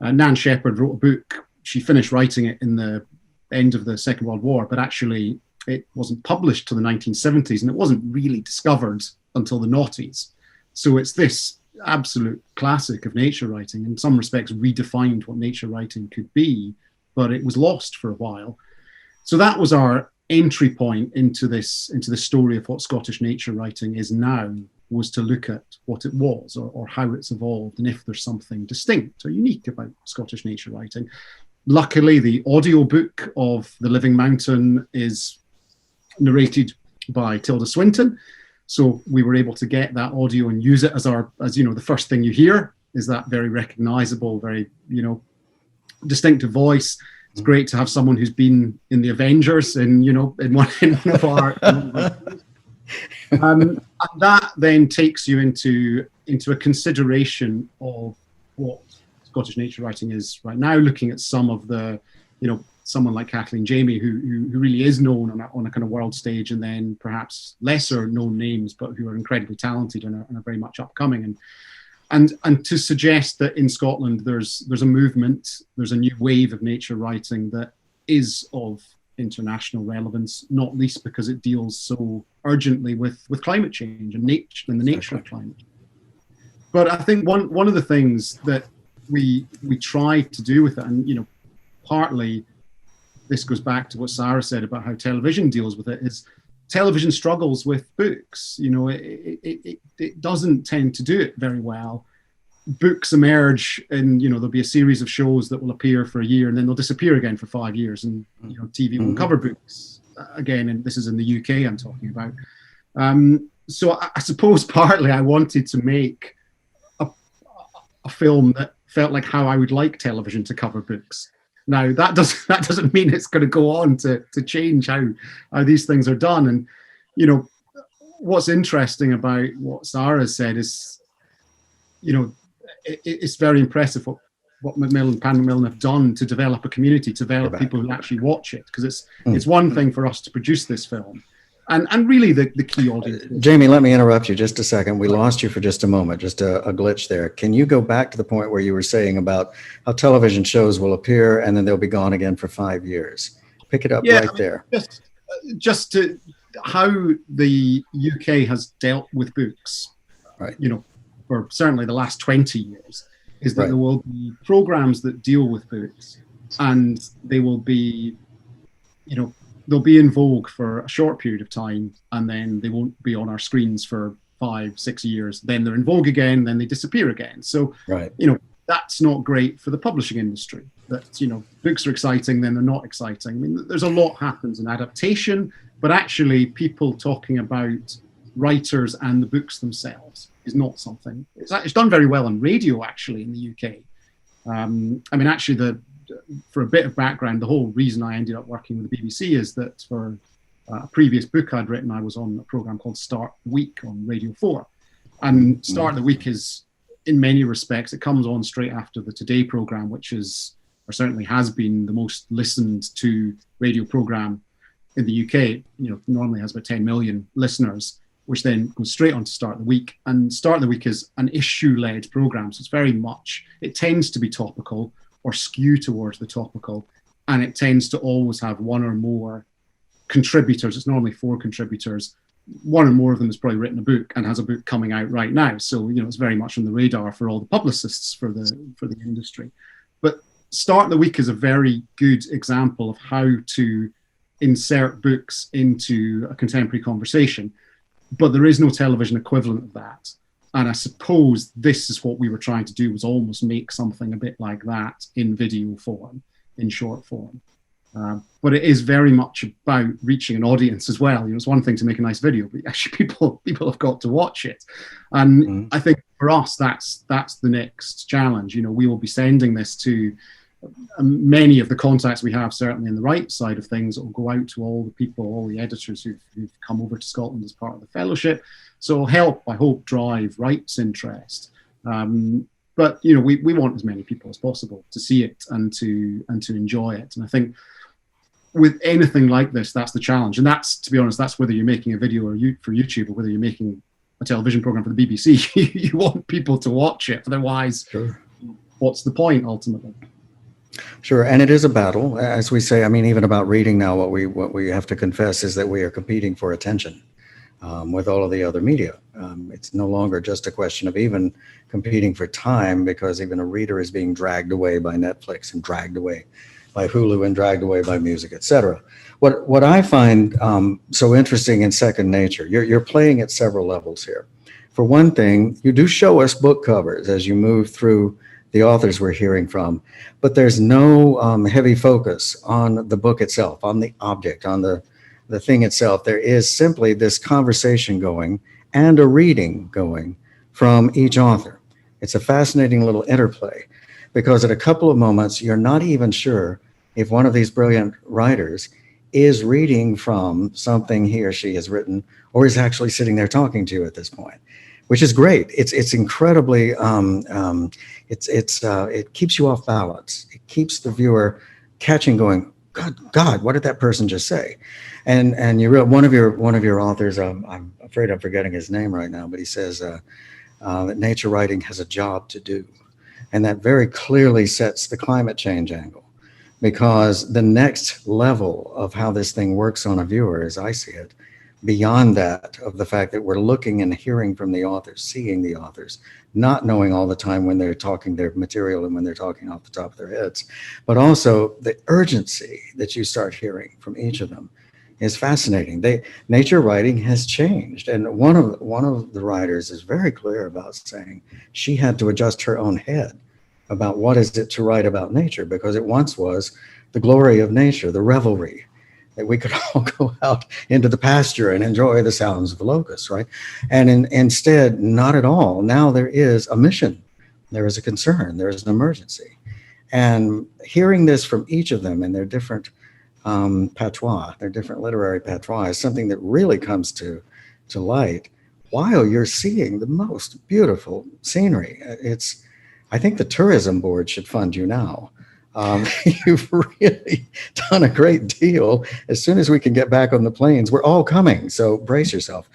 Nan Shepard wrote a book. She finished writing it in the end of the Second World War, but actually it wasn't published till the 1970s, and it wasn't really discovered until the noughties. So it's this absolute classic of nature writing, in some respects redefined what nature writing could be, but it was lost for a while. So that was our entry point into the story of what Scottish nature writing is now was to look at what it was, or how it's evolved, and if there's something distinct or unique about Scottish nature writing. Luckily, the audiobook of The Living Mountain is narrated by Tilda Swinton, so we were able to get that audio and use it as the first thing you hear is that very recognizable, very distinctive voice. It's great to have someone who's been in the Avengers in one of our. And that then takes you into a consideration of what Scottish nature writing is right now, looking at some of the, someone like Kathleen Jamie, who really is known on a kind of world stage, and then perhaps lesser known names, but who are incredibly talented and are very much upcoming. And to suggest that in Scotland there's a movement, there's a new wave of nature writing that is of international relevance, not least because it deals so urgently with climate change and nature and the nature of climate. But I think one of the things that we try to do with it, and partly this goes back to what Sarah said about how television deals with it, is television struggles with books. It doesn't tend to do it very well. Books emerge and there'll be a series of shows that will appear for a year and then they'll disappear again for 5 years, and TV won't cover books again, and this is in the UK I'm talking about. So I suppose partly I wanted to make a film that felt like how I would like television to cover books. Now that doesn't mean it's going to go on to change how these things are done. And what's interesting about what Sarah said is it's very impressive what Macmillan and Pan Macmillan have done to develop a community, to develop people who actually watch it, because it's one thing for us to produce this film and really the key audience. Jamie, let me interrupt you just a second. We lost you for just a moment, just a glitch there. Can you go back to the point where you were saying about how television shows will appear and then they'll be gone again for 5 years? Pick it up there. Just to how the UK has dealt with books, right? For certainly the last 20 years, is that there will be programs that deal with books, and they will be, they'll be in vogue for a short period of time, and then they won't be on our screens for 5-6 years. Then they're in vogue again, then they disappear again. So, that's not great for the publishing industry. That, books are exciting, then they're not exciting. I mean, there's a lot happens in adaptation, but actually people talking about writers and the books themselves is not something. It's done very well on radio, actually, in the UK. Actually, for a bit of background, the whole reason I ended up working with the BBC is that for a previous book I'd written, I was on a program called Start the Week on Radio 4. And Start the Week is, in many respects, it comes on straight after the Today program, which is, or certainly has been, the most listened to radio program in the UK. Normally has about 10 million listeners, which then goes straight on to Start the Week. And Start the Week is an issue-led program, so it's very much, it tends to be topical or skew towards the topical, and it tends to always have one or more contributors. It's normally 4 contributors. One or more of them has probably written a book and has a book coming out right now. So, it's very much on the radar for all the publicists for the industry. But Start the Week is a very good example of how to insert books into a contemporary conversation. But there is no television equivalent of that. And I suppose this is what we were trying to do, was almost make something a bit like that in video form, in short form. But it is very much about reaching an audience as well. It's one thing to make a nice video, but actually people have got to watch it. And I think for us, that's the next challenge. We will be sending this to many of the contacts we have, certainly in the right side of things. It will go out to all the people, all the editors who've come over to Scotland as part of the fellowship. So it'll help, I hope, drive rights interest. But we want as many people as possible to see it and to enjoy it. And I think with anything like this, that's the challenge. And that's, to be honest, that's whether you're making a video for YouTube or whether you're making a television program for the BBC. You want people to watch it. Otherwise, what's the point ultimately? Sure, and it is a battle, as we say. I mean, even about reading now, what we have to confess is that we are competing for attention with all of the other media. It's no longer just a question of even competing for time, because even a reader is being dragged away by Netflix and dragged away by by Hulu and dragged away by music, etc. What I find so interesting in Second Nature, you're playing at several levels here. For one thing, you do show us book covers as you move through the authors we're hearing from, but there's no heavy focus on the book itself, on the object, on the thing itself. There is simply this conversation going and a reading going from each author. It's a fascinating little interplay, because at a couple of moments, you're not even sure if one of these brilliant writers is reading from something he or she has written, or is actually sitting there talking to you at this point, which is great. It's incredibly, it keeps you off balance. It keeps the viewer catching, going, God, what did that person just say? And you one of your authors, I'm afraid I'm forgetting his name right now, but he says that nature writing has a job to do. And that very clearly sets the climate change angle, because the next level of how this thing works on a viewer, as I see it, beyond that of the fact that we're looking and hearing from the authors, seeing the authors, not knowing all the time when they're talking their material and when they're talking off the top of their heads, but also the urgency that you start hearing from each of them is fascinating. Nature writing has changed, and one of the writers is very clear about saying she had to adjust her own head about what is it to write about nature, because it once was the glory of nature, the revelry, that we could all go out into the pasture and enjoy the sounds of the locusts, right? And instead, not at all. Now there is a mission, there is a concern, there is an emergency. And hearing this from each of them in their different patois, their different literary patois, is something that really comes to light while you're seeing the most beautiful scenery. I think the tourism board should fund you now. You've really done a great deal. As soon as we can get back on the planes, we're all coming, so brace yourself.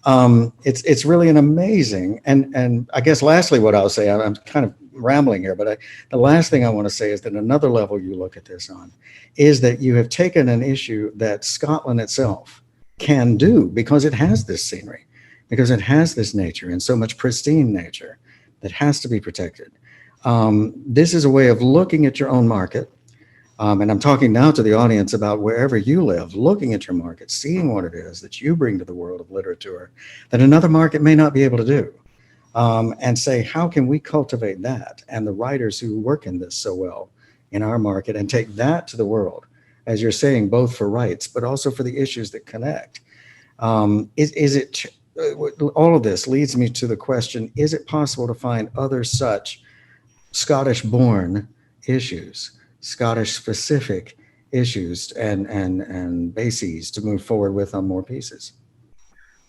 It's really an amazing, and I guess lastly what I'll say, I'm kind of rambling here, but the last thing I want to say is that another level you look at this on is that you have taken an issue that Scotland itself can do, because it has this scenery, because it has this nature, and so much pristine nature that has to be protected. This is a way of looking at your own market. And I'm talking now to the audience about wherever you live, looking at your market, seeing what it is that you bring to the world of literature that another market may not be able to do. And say, how can we cultivate that and the writers who work in this so well in our market, and take that to the world, as you're saying, both for rights, but also for the issues that connect. All of this leads me to the question, is it possible to find other such Scottish-born issues, Scottish-specific issues and bases to move forward with on more pieces?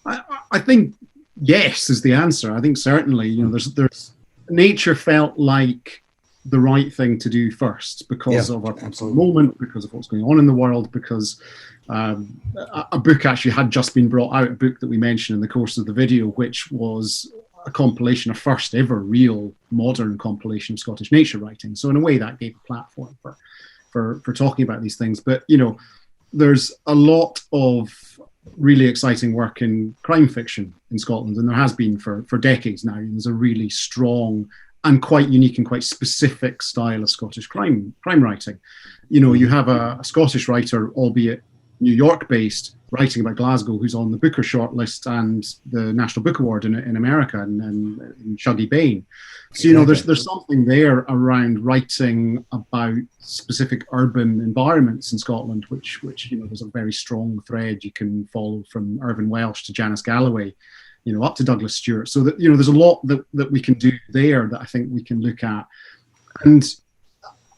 I think yes is the answer. I think certainly, there's nature felt like the right thing to do first, because of our moment, because of what's going on in the world, because a book actually had just been brought out, a book that we mentioned in the course of the video, which was a compilation, a first ever real modern compilation of Scottish nature writing. So in a way that gave a platform for talking about these things. But, there's a lot of really exciting work in crime fiction in Scotland, and there has been for decades now. There's a really strong and quite unique and quite specific style of Scottish crime writing. You have a Scottish writer, albeit New York based, writing about Glasgow, who's on the Booker shortlist and the National Book Award in America, and in Shuggie Bain. So there's something there around writing about specific urban environments in Scotland, which there's a very strong thread you can follow from Irvine Welsh to Janice Galloway, up to Douglas Stewart. So that there's a lot that we can do there that I think we can look at, and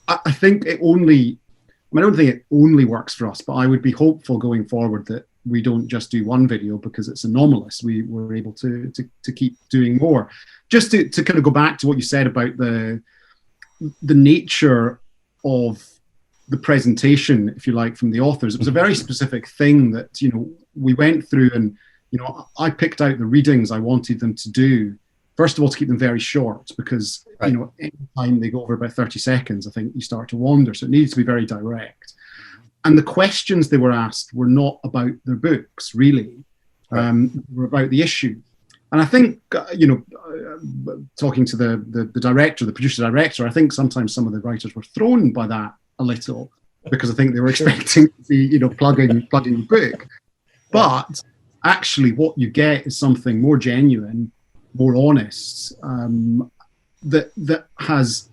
I think I don't think it only works for us, but I would be hopeful going forward that we don't just do one video because it's anomalous. We're able to keep doing more. Just to kind of go back to what you said about the nature of the presentation, if you like, from the authors. It was a very specific thing that, we went through, and, I picked out the readings I wanted them to do. First of all, to keep them very short, because, right, anytime they go over about 30 seconds, I think you start to wander. So it needs to be very direct. And the questions they were asked were not about their books, really. Right. They were about the issue. And I think, talking to the director, the producer-director, I think sometimes some of the writers were thrown by that a little, because I think they were expecting to be, you know, plugging the book. But actually what you get is something more genuine, more honest, that has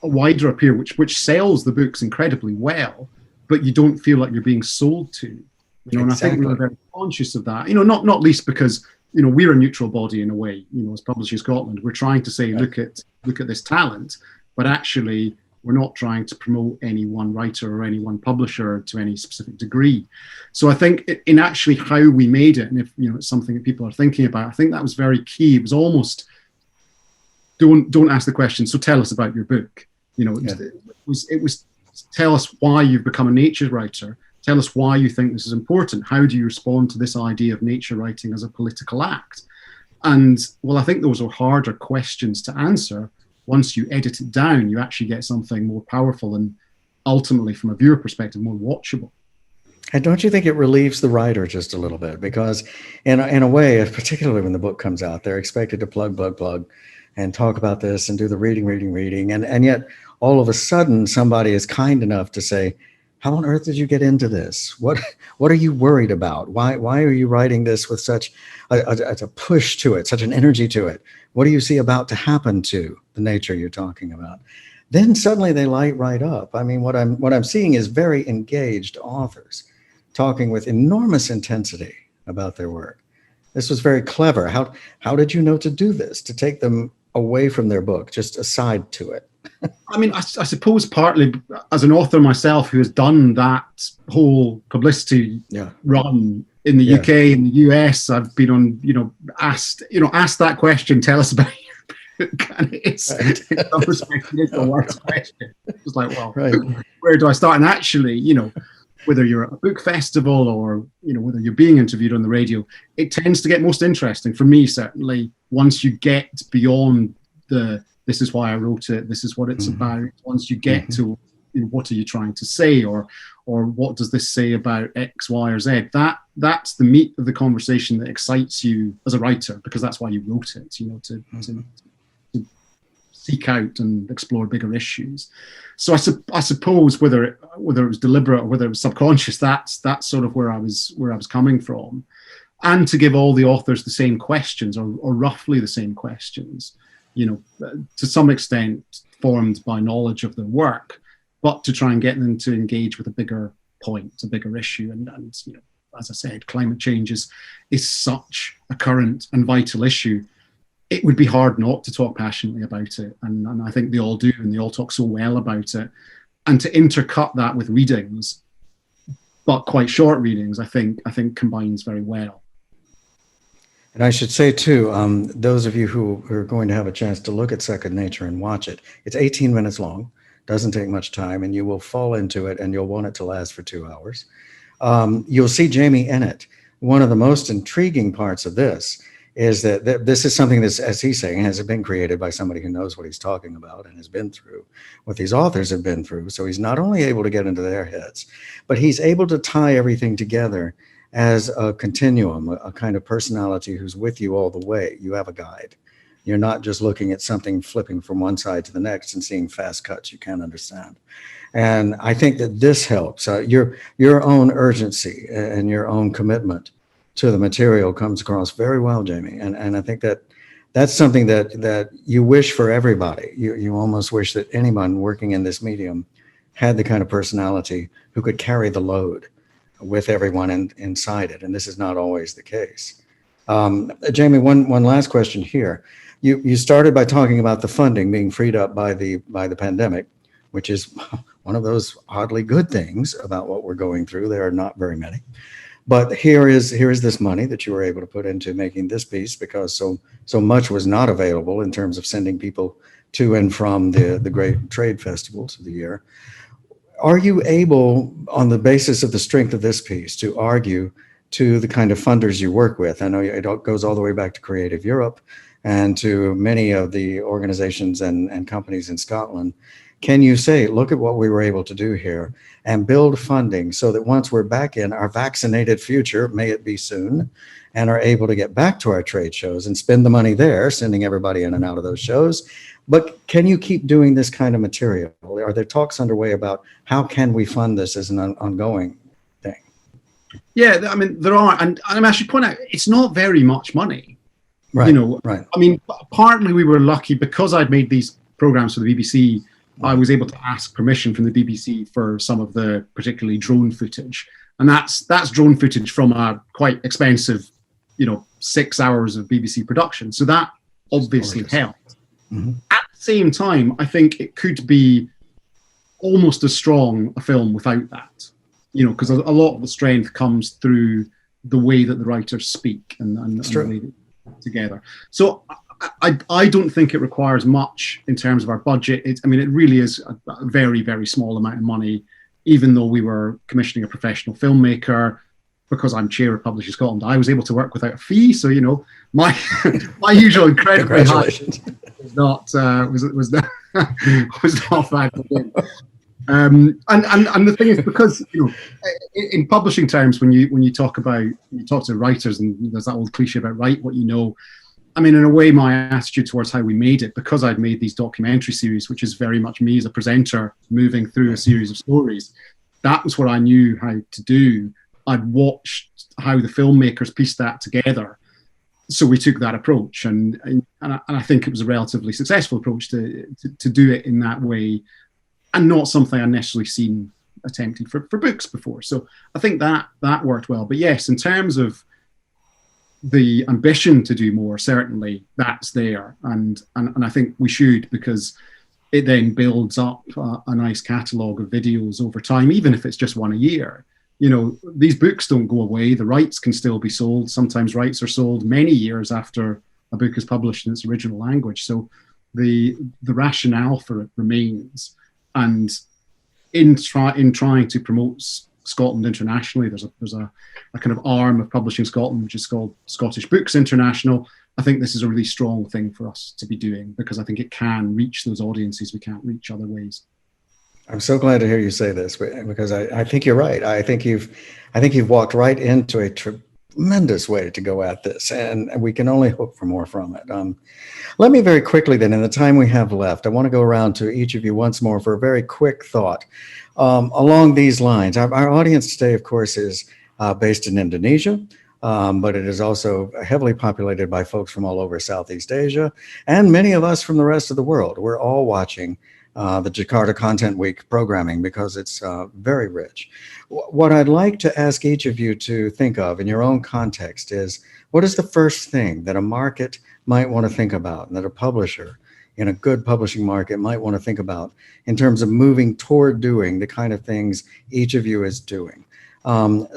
a wider appeal, which sells the books incredibly well, but you don't feel like you're being sold to. You know, and I think we were very conscious of that. You know, not least because, you know, we're a neutral body in a way. You know, as Publishing Scotland, we're trying to say, look at this talent, but actually we're not trying to promote any one writer or any one publisher to any specific degree. So I think in actually how we made it, and if, you know, it's something that people are thinking about, I think that was very key. It was almost, don't ask the question, so tell us about your book. You know, it was tell us why you've become a nature writer. Tell us why you think this is important. How do you respond to this idea of nature writing as a political act? And well, I think those are harder questions to answer. Once you edit it down, you actually get something more powerful and ultimately, from a viewer perspective, more watchable. And don't you think it relieves the writer just a little bit? Because in a way, particularly when the book comes out, they're expected to plug, and talk about this and do the reading. And yet all of a sudden somebody is kind enough to say, how on earth did you get into this? What are you worried about? Why are you writing this with such a push to it, such an energy to it? What do you see about to happen to the nature you're talking about? Then suddenly they light right up. I mean, what I'm seeing is very engaged authors talking with enormous intensity about their work. This was very clever. How did you know to do this, to take them away from their book, just aside to it? I mean, I suppose partly as an author myself who has done that whole publicity run in the UK, in the US, I've been on, asked that question, tell us about your book. And it's, in some respects, it's the worst question. It's like, well, where do I start? And actually, whether you're at a book festival or, whether you're being interviewed on the radio, it tends to get most interesting, for me certainly, once you get beyond this is why I wrote it, this is what it's about. Once you get to what are you trying to say, or what does this say about X, Y, or Z, that's the meat of the conversation that excites you as a writer, because that's why you wrote it, to seek out and explore bigger issues. So I suppose whether it was deliberate or whether it was subconscious, that's sort of where I was coming from, and to give all the authors the same questions, or roughly the same questions, to some extent formed by knowledge of their work, but to try and get them to engage with a bigger point, a bigger issue. And as I said, climate change is such a current and vital issue. It would be hard not to talk passionately about it. And I think they all do, and they all talk so well about it. And to intercut that with readings, but quite short readings, I think combines very well. And I should say too, those of you who are going to have a chance to look at Second Nature and watch it, it's 18 minutes long, doesn't take much time, and you will fall into it and you'll want it to last for 2 hours. You'll see Jamie in it. One of the most intriguing parts of this is that this is something that's, as he's saying, has been created by somebody who knows what he's talking about and has been through what these authors have been through. So he's not only able to get into their heads, but he's able to tie everything together as a continuum, a kind of personality who's with you all the way. You have a guide. You're not just looking at something, flipping from one side to the next and seeing fast cuts you can't understand. And I think that this helps. Your own urgency and your own commitment to the material comes across very well, Jamie. And I think that that's something that you wish for everybody. You almost wish that anyone working in this medium had the kind of personality who could carry the load with everyone inside it. And this is not always the case. Jamie, one last question here. You started by talking about the funding being freed up by the pandemic, which is one of those oddly good things about what we're going through. There are not very many. But here is this money that you were able to put into making this piece, because so much was not available in terms of sending people to and from the great trade festivals of the year. Are you able, on the basis of the strength of this piece, to argue to the kind of funders you work with? I know it goes all the way back to Creative Europe and to many of the organizations and companies in Scotland. can you say, look at what we were able to do here, and build funding so that once we're back in our vaccinated future, may it be soon, and are able to get back to our trade shows and spend the money there, sending everybody in and out of those shows. But can you keep doing this kind of material? Are there talks underway about how can we fund this as an ongoing thing? Yeah, I mean, there are, and I should point out, it's not very much money. Right, you know, right. I mean, partly we were lucky because I'd made these programs for the BBC. I was able to ask permission from the BBC for some of the particularly drone footage, and that's drone footage from a quite expensive, 6 hours of BBC production. So that obviously helped. Mm-hmm. At the same time, I think it could be almost as strong a film without that, because a lot of the strength comes through the way that the writers speak and the way that together. So I don't think it requires much in terms of our budget. It really is a very, very small amount of money, even though we were commissioning a professional filmmaker. Because I'm chair of Publishing Scotland, I was able to work without a fee. So my usual incredibly high was not factored in. And the thing is, because in publishing terms, when you talk to writers, and there's that old cliche about write what you know. I mean, in a way, my attitude towards how we made it, because I'd made these documentary series, which is very much me as a presenter moving through a series of stories, that was what I knew how to do. I'd watched how the filmmakers pieced that together. So we took that approach, and I think it was a relatively successful approach to do it in that way, and not something I'd necessarily seen attempted for books before. So I think that worked well. But yes, in terms of the ambition to do more, certainly that's there, and I think we should, because it then builds up a nice catalogue of videos over time, even if it's just one a year. These books don't go away. The rights can still be sold. Sometimes rights are sold many years after a book is published in its original language. So the rationale for it remains. And in trying to promote Scotland internationally, there's a kind of arm of Publishing Scotland, which is called Scottish Books International. I think this is a really strong thing for us to be doing, because I think it can reach those audiences we can't reach other ways. I'm so glad to hear you say this, because I think you're right. I think you've walked right into a tremendous way to go at this, and we can only hope for more from it. Let me very quickly then, in the time we have left, I want to go around to each of you once more for a very quick thought along these lines. Our audience today, of course, is based in Indonesia, but it is also heavily populated by folks from all over Southeast Asia, and many of us from the rest of the world. We're all watching the Jakarta Content Week programming because it's very rich. What I'd like to ask each of you to think of in your own context is, what is the first thing that a market might want to think about, and that a publisher in a good publishing market might want to think about in terms of moving toward doing the kind of things each of you is doing?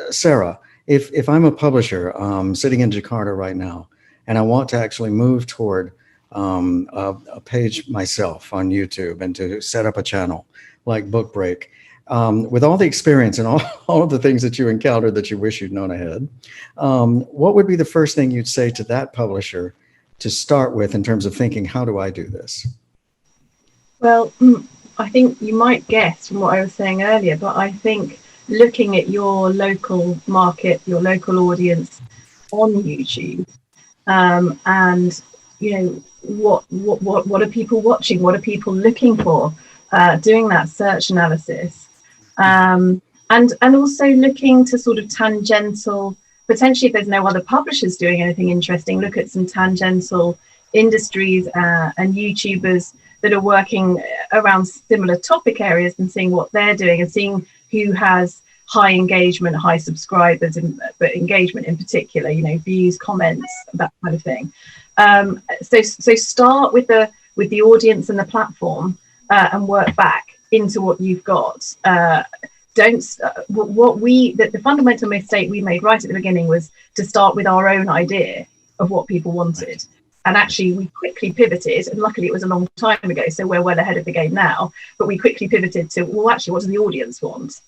Sarah, if I'm a publisher sitting in Jakarta right now, and I want to actually move toward a page myself on YouTube and to set up a channel like Book Break, with all the experience and all of the things that you encountered that you wish you'd known ahead, what would be the first thing you'd say to that publisher to start with in terms of thinking, how do I do this? Well, I think you might guess from what I was saying earlier, but I think looking at your local market, your local audience on YouTube, and what are people watching? What are people looking for? Doing that search analysis, and also looking to sort of tangential, potentially if there's no other publishers doing anything interesting, look at some tangential industries and YouTubers that are working around similar topic areas, and seeing what they're doing, and seeing who has high engagement, high subscribers, but engagement in particular, views, comments, that kind of thing. So start with the audience and the platform, and work back into what you've got. The fundamental mistake we made right at the beginning was to start with our own idea of what people wanted. And actually we quickly pivoted, and luckily it was a long time ago, so we're well ahead of the game now, but we quickly pivoted to, well, actually, what does the audience want?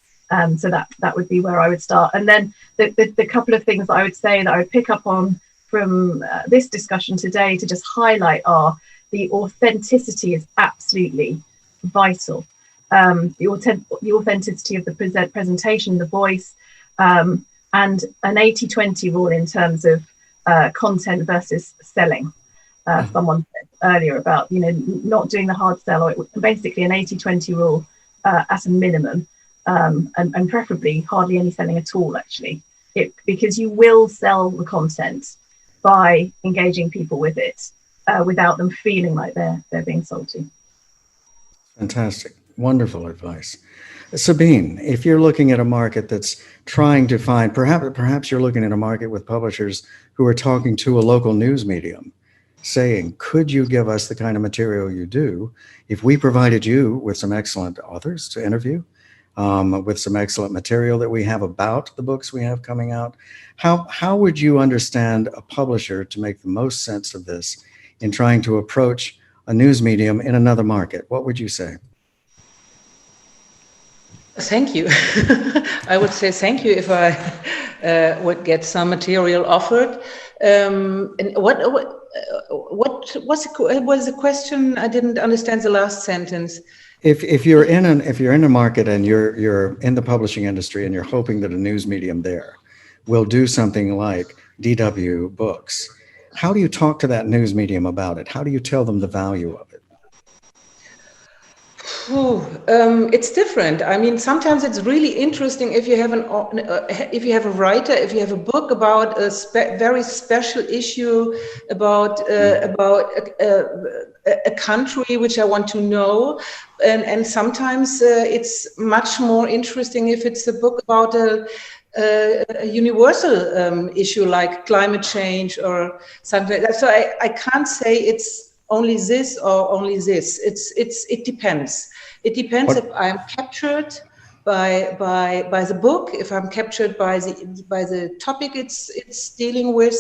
So that would be where I would start. And then the couple of things that I would say that I would pick up on from this discussion today to just highlight are, the authenticity is absolutely vital. The authenticity of the presentation, the voice, and an 80-20 rule in terms of content versus selling. Someone said earlier about, not doing the hard sell, or basically an 80-20 rule at a minimum, and preferably hardly any selling at all, actually, because you will sell the content by engaging people with it without them feeling like they're being sold to. Fantastic. Wonderful advice. Sabine, if you're looking at a market that's trying to find, perhaps you're looking at a market with publishers who are talking to a local news medium, saying, could you give us the kind of material you do if we provided you with some excellent authors to interview, with some excellent material that we have about the books we have coming out? How would you understand a publisher to make the most sense of this in trying to approach a news medium in another market? What would you say? Thank you. I would say thank you if I would get some material offered. And what was the question? I didn't understand the last sentence. If you're in a market and you're in the publishing industry and you're hoping that a news medium there will do something like DW Books, how do you talk to that news medium about it? How do you tell them the value of it? It's different. I mean, sometimes it's really interesting if you have if you have a writer, if you have a book about a very special issue about a country which I want to know, and sometimes it's much more interesting if it's a book about a universal issue like climate change or something like that. So I can't say it's only this or only this. It depends. It depends if I'm captured by the book, if I'm captured by the topic it's dealing with.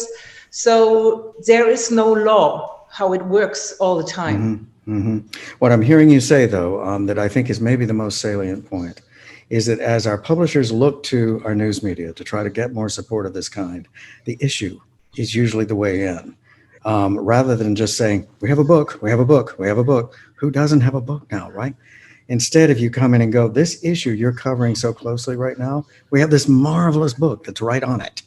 So there is no law how it works all the time. Mm-hmm. What I'm hearing you say, though, that I think is maybe the most salient point, is that as our publishers look to our news media to try to get more support of this kind, the issue is usually the way in. Rather than just saying, we have a book, we have a book, we have a book. Who doesn't have a book now, right? Instead, if you come in and go, this issue you're covering so closely right now, we have this marvelous book that's right on it.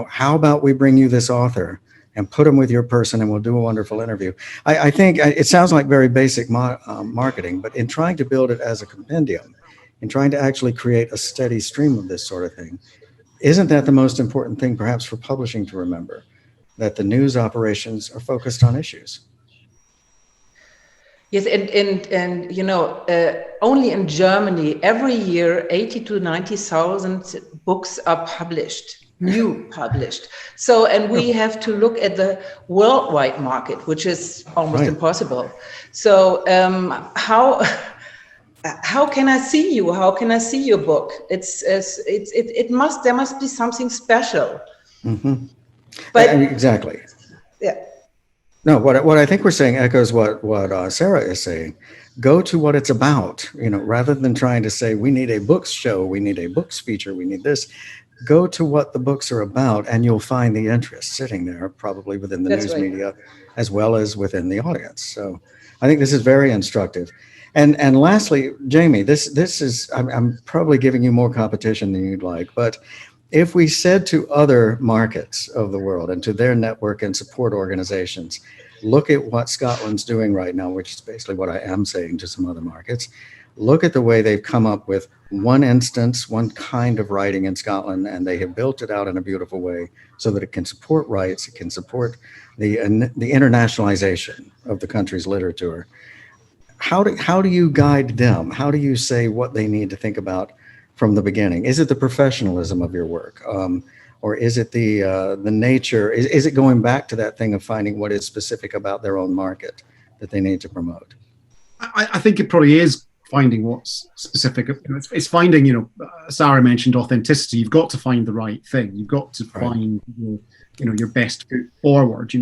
How about we bring you this author and put them with your person and we'll do a wonderful interview. I think it sounds like very basic marketing, but in trying to build it as a compendium, in trying to actually create a steady stream of this sort of thing, isn't that the most important thing perhaps for publishing to remember? That the news operations are focused on issues. Yes, and only in Germany every year 80 to 90,000 books are published, new published. So, and we have to look at the worldwide market, which is almost impossible. So, how can I see you? How can I see your book? There must be something special. Mm-hmm. But exactly. Yeah. No, what I think we're saying echoes what Sarah is saying. Go to what it's about, rather than trying to say, we need a books show, we need a books feature, we need this. Go to what the books are about and you'll find the interest sitting there, probably within the news media as well as within the audience. So I think this is very instructive. And lastly, Jamie, this is, I'm probably giving you more competition than you'd like, but if we said to other markets of the world and to their network and support organizations, look at what Scotland's doing right now, which is basically what I am saying to some other markets, look at the way they've come up with one instance, one kind of writing in Scotland, and they have built it out in a beautiful way so that it can support rights, it can support the internationalization of the country's literature. How do you guide them? How do you say what they need to think about from the beginning? Is it the professionalism of your work, or is it the nature? Is it going back to that thing of finding what is specific about their own market that they need to promote? I think it probably is finding what's specific. It's finding, Sarah mentioned authenticity. You've got to find the right thing. You've got to find, your best foot forward.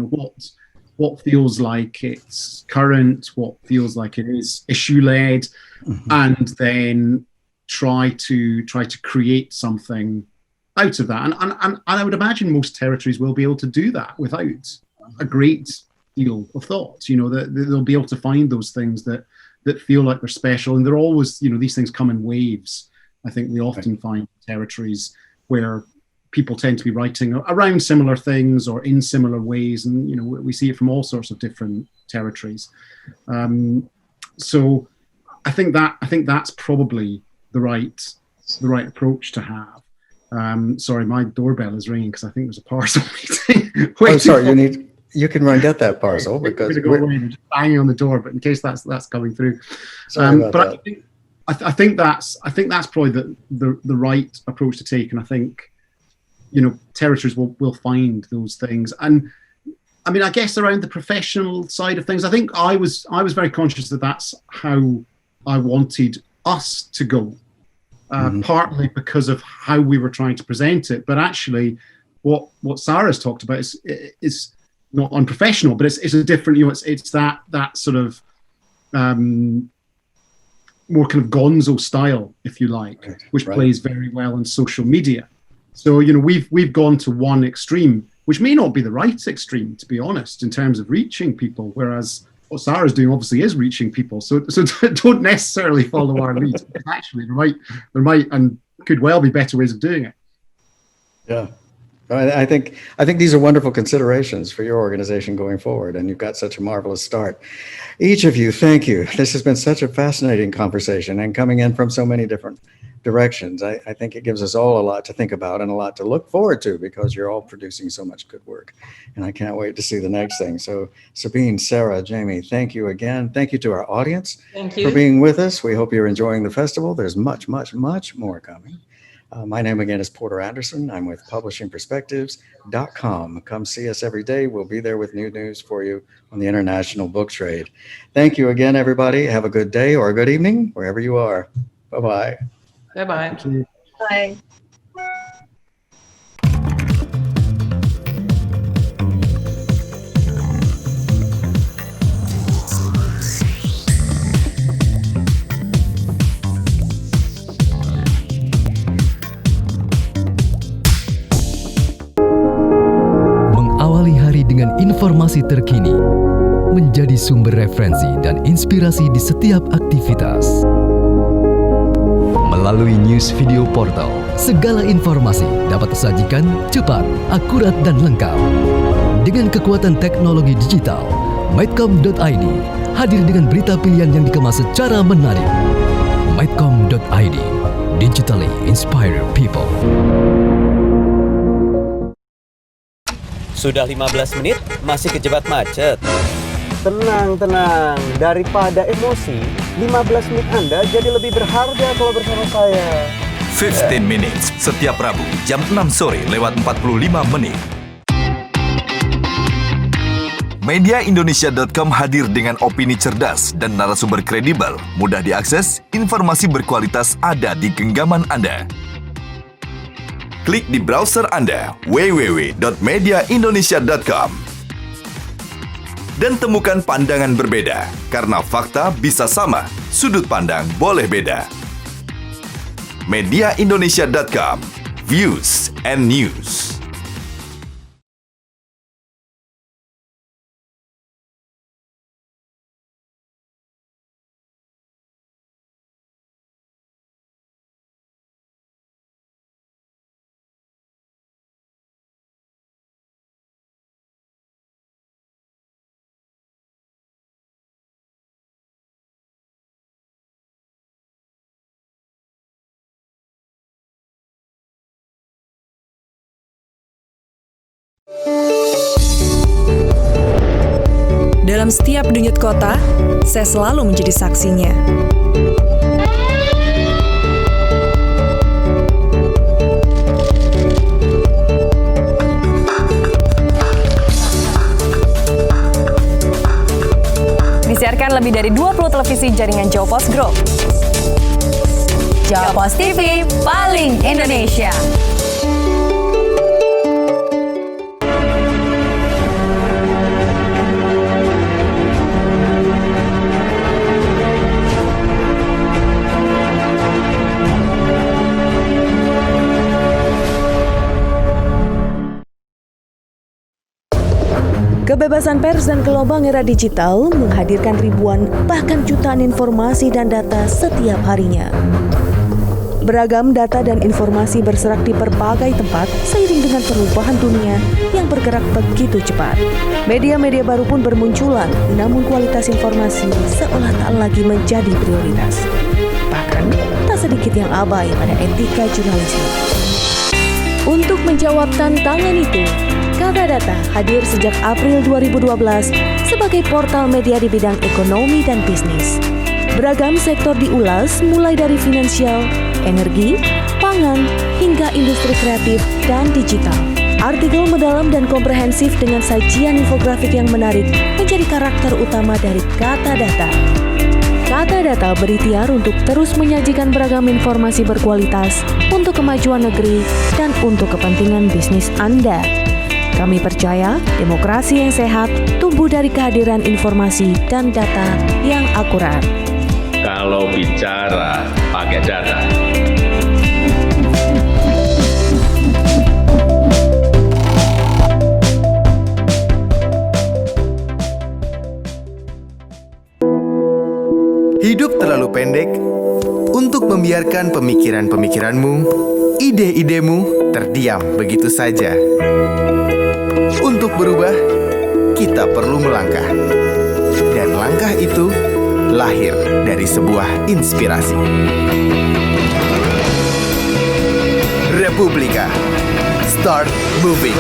What feels like it's current, what feels like it is issue-led, and then try to create something out of that. And I would imagine most territories will be able to do that without a great deal of thought. They'll be able to find those things that that feel like they're special, and they're always, these things come in waves. I think we often find territories where people tend to be writing around similar things or in similar ways, and we see it from all sorts of different territories. So I think that's probably the right approach to have. Sorry, my doorbell is ringing because I think there's a parcel meeting. Oh, sorry, you can run get that parcel because we're just banging on the door, but in case that's coming through. Sorry about that. I think that's probably the right approach to take, and I think territories will find those things. And I mean, I guess around the professional side of things, I think I was very conscious that that's how I wanted us to go, partly because of how we were trying to present it, but actually what Sarah's talked about is not unprofessional, but it's a different, it's that sort of more kind of gonzo style, if you like, which plays very well on social media. So, we've gone to one extreme, which may not be the right extreme, to be honest, in terms of reaching people, whereas what Sarah's doing obviously is reaching people. So don't necessarily follow our lead. Actually, there might and could well be better ways of doing it. Yeah. I think these are wonderful considerations for your organization going forward, and you've got such a marvelous start. Each of you, thank you. This has been such a fascinating conversation, and coming in from so many different directions. I think it gives us all a lot to think about and a lot to look forward to, because you're all producing so much good work, and I can't wait to see the next thing. So Sabine, Sarah, Jamie, thank you again. Thank you to our audience for being with us. We hope you're enjoying the festival. There's much, much, much more coming. My name again is Porter Anderson. I'm with publishingperspectives.com. Come see us every day. We'll be there with new news for you on the international book trade. Thank you again, everybody. Have a good day or a good evening, wherever you are. Bye-bye. Bye-bye. Bye. Dengan informasi terkini, menjadi sumber referensi dan inspirasi di setiap aktivitas. Melalui news video portal, segala informasi dapat tersajikan cepat, akurat, dan lengkap. Dengan kekuatan teknologi digital, Midcom.id hadir dengan berita pilihan yang dikemas secara menarik. Midcom.id, digitally inspire people. Sudah 15 menit, masih kejebak macet. Tenang. Daripada emosi, 15 menit Anda jadi lebih berharga kalau bersama saya. 15 Minutes, setiap Rabu, jam 6 sore lewat 45 menit. Mediaindonesia.com hadir dengan opini cerdas dan narasumber kredibel, mudah diakses, informasi berkualitas ada di genggaman Anda. Klik di browser Anda www.mediaindonesia.com dan temukan pandangan berbeda, karena fakta bisa sama, sudut pandang boleh beda. Mediaindonesia.com, views and news. Dalam setiap denyut kota, saya selalu menjadi saksinya. Disiarkan lebih dari 20 televisi jaringan Jawa Pos Group. Jawa Pos TV, paling Indonesia. Kebebasan pers dan gelombang era digital menghadirkan ribuan bahkan jutaan informasi dan data setiap harinya. Beragam data dan informasi berserak di berbagai tempat seiring dengan perubahan dunia yang bergerak begitu cepat. Media-media baru pun bermunculan, namun kualitas informasi seolah tak lagi menjadi prioritas. Bahkan, tak sedikit yang abai pada etika jurnalisme. Untuk menjawab tantangan itu, Kata Data hadir sejak April 2012 sebagai portal media di bidang ekonomi dan bisnis. Beragam sektor diulas mulai dari finansial, energi, pangan, hingga industri kreatif dan digital. Artikel mendalam dan komprehensif dengan sajian infografik yang menarik menjadi karakter utama dari Kata Data. Kata Data berikhtiar untuk terus menyajikan beragam informasi berkualitas untuk kemajuan negeri dan untuk kepentingan bisnis Anda. Kami percaya demokrasi yang sehat tumbuh dari kehadiran informasi dan data yang akurat. Kalau bicara pakai data. Hidup terlalu pendek untuk membiarkan pemikiran-pemikiranmu, ide-idemu terdiam begitu saja. Untuk berubah, kita perlu melangkah. Dan langkah itu lahir dari sebuah inspirasi. Republika, start moving.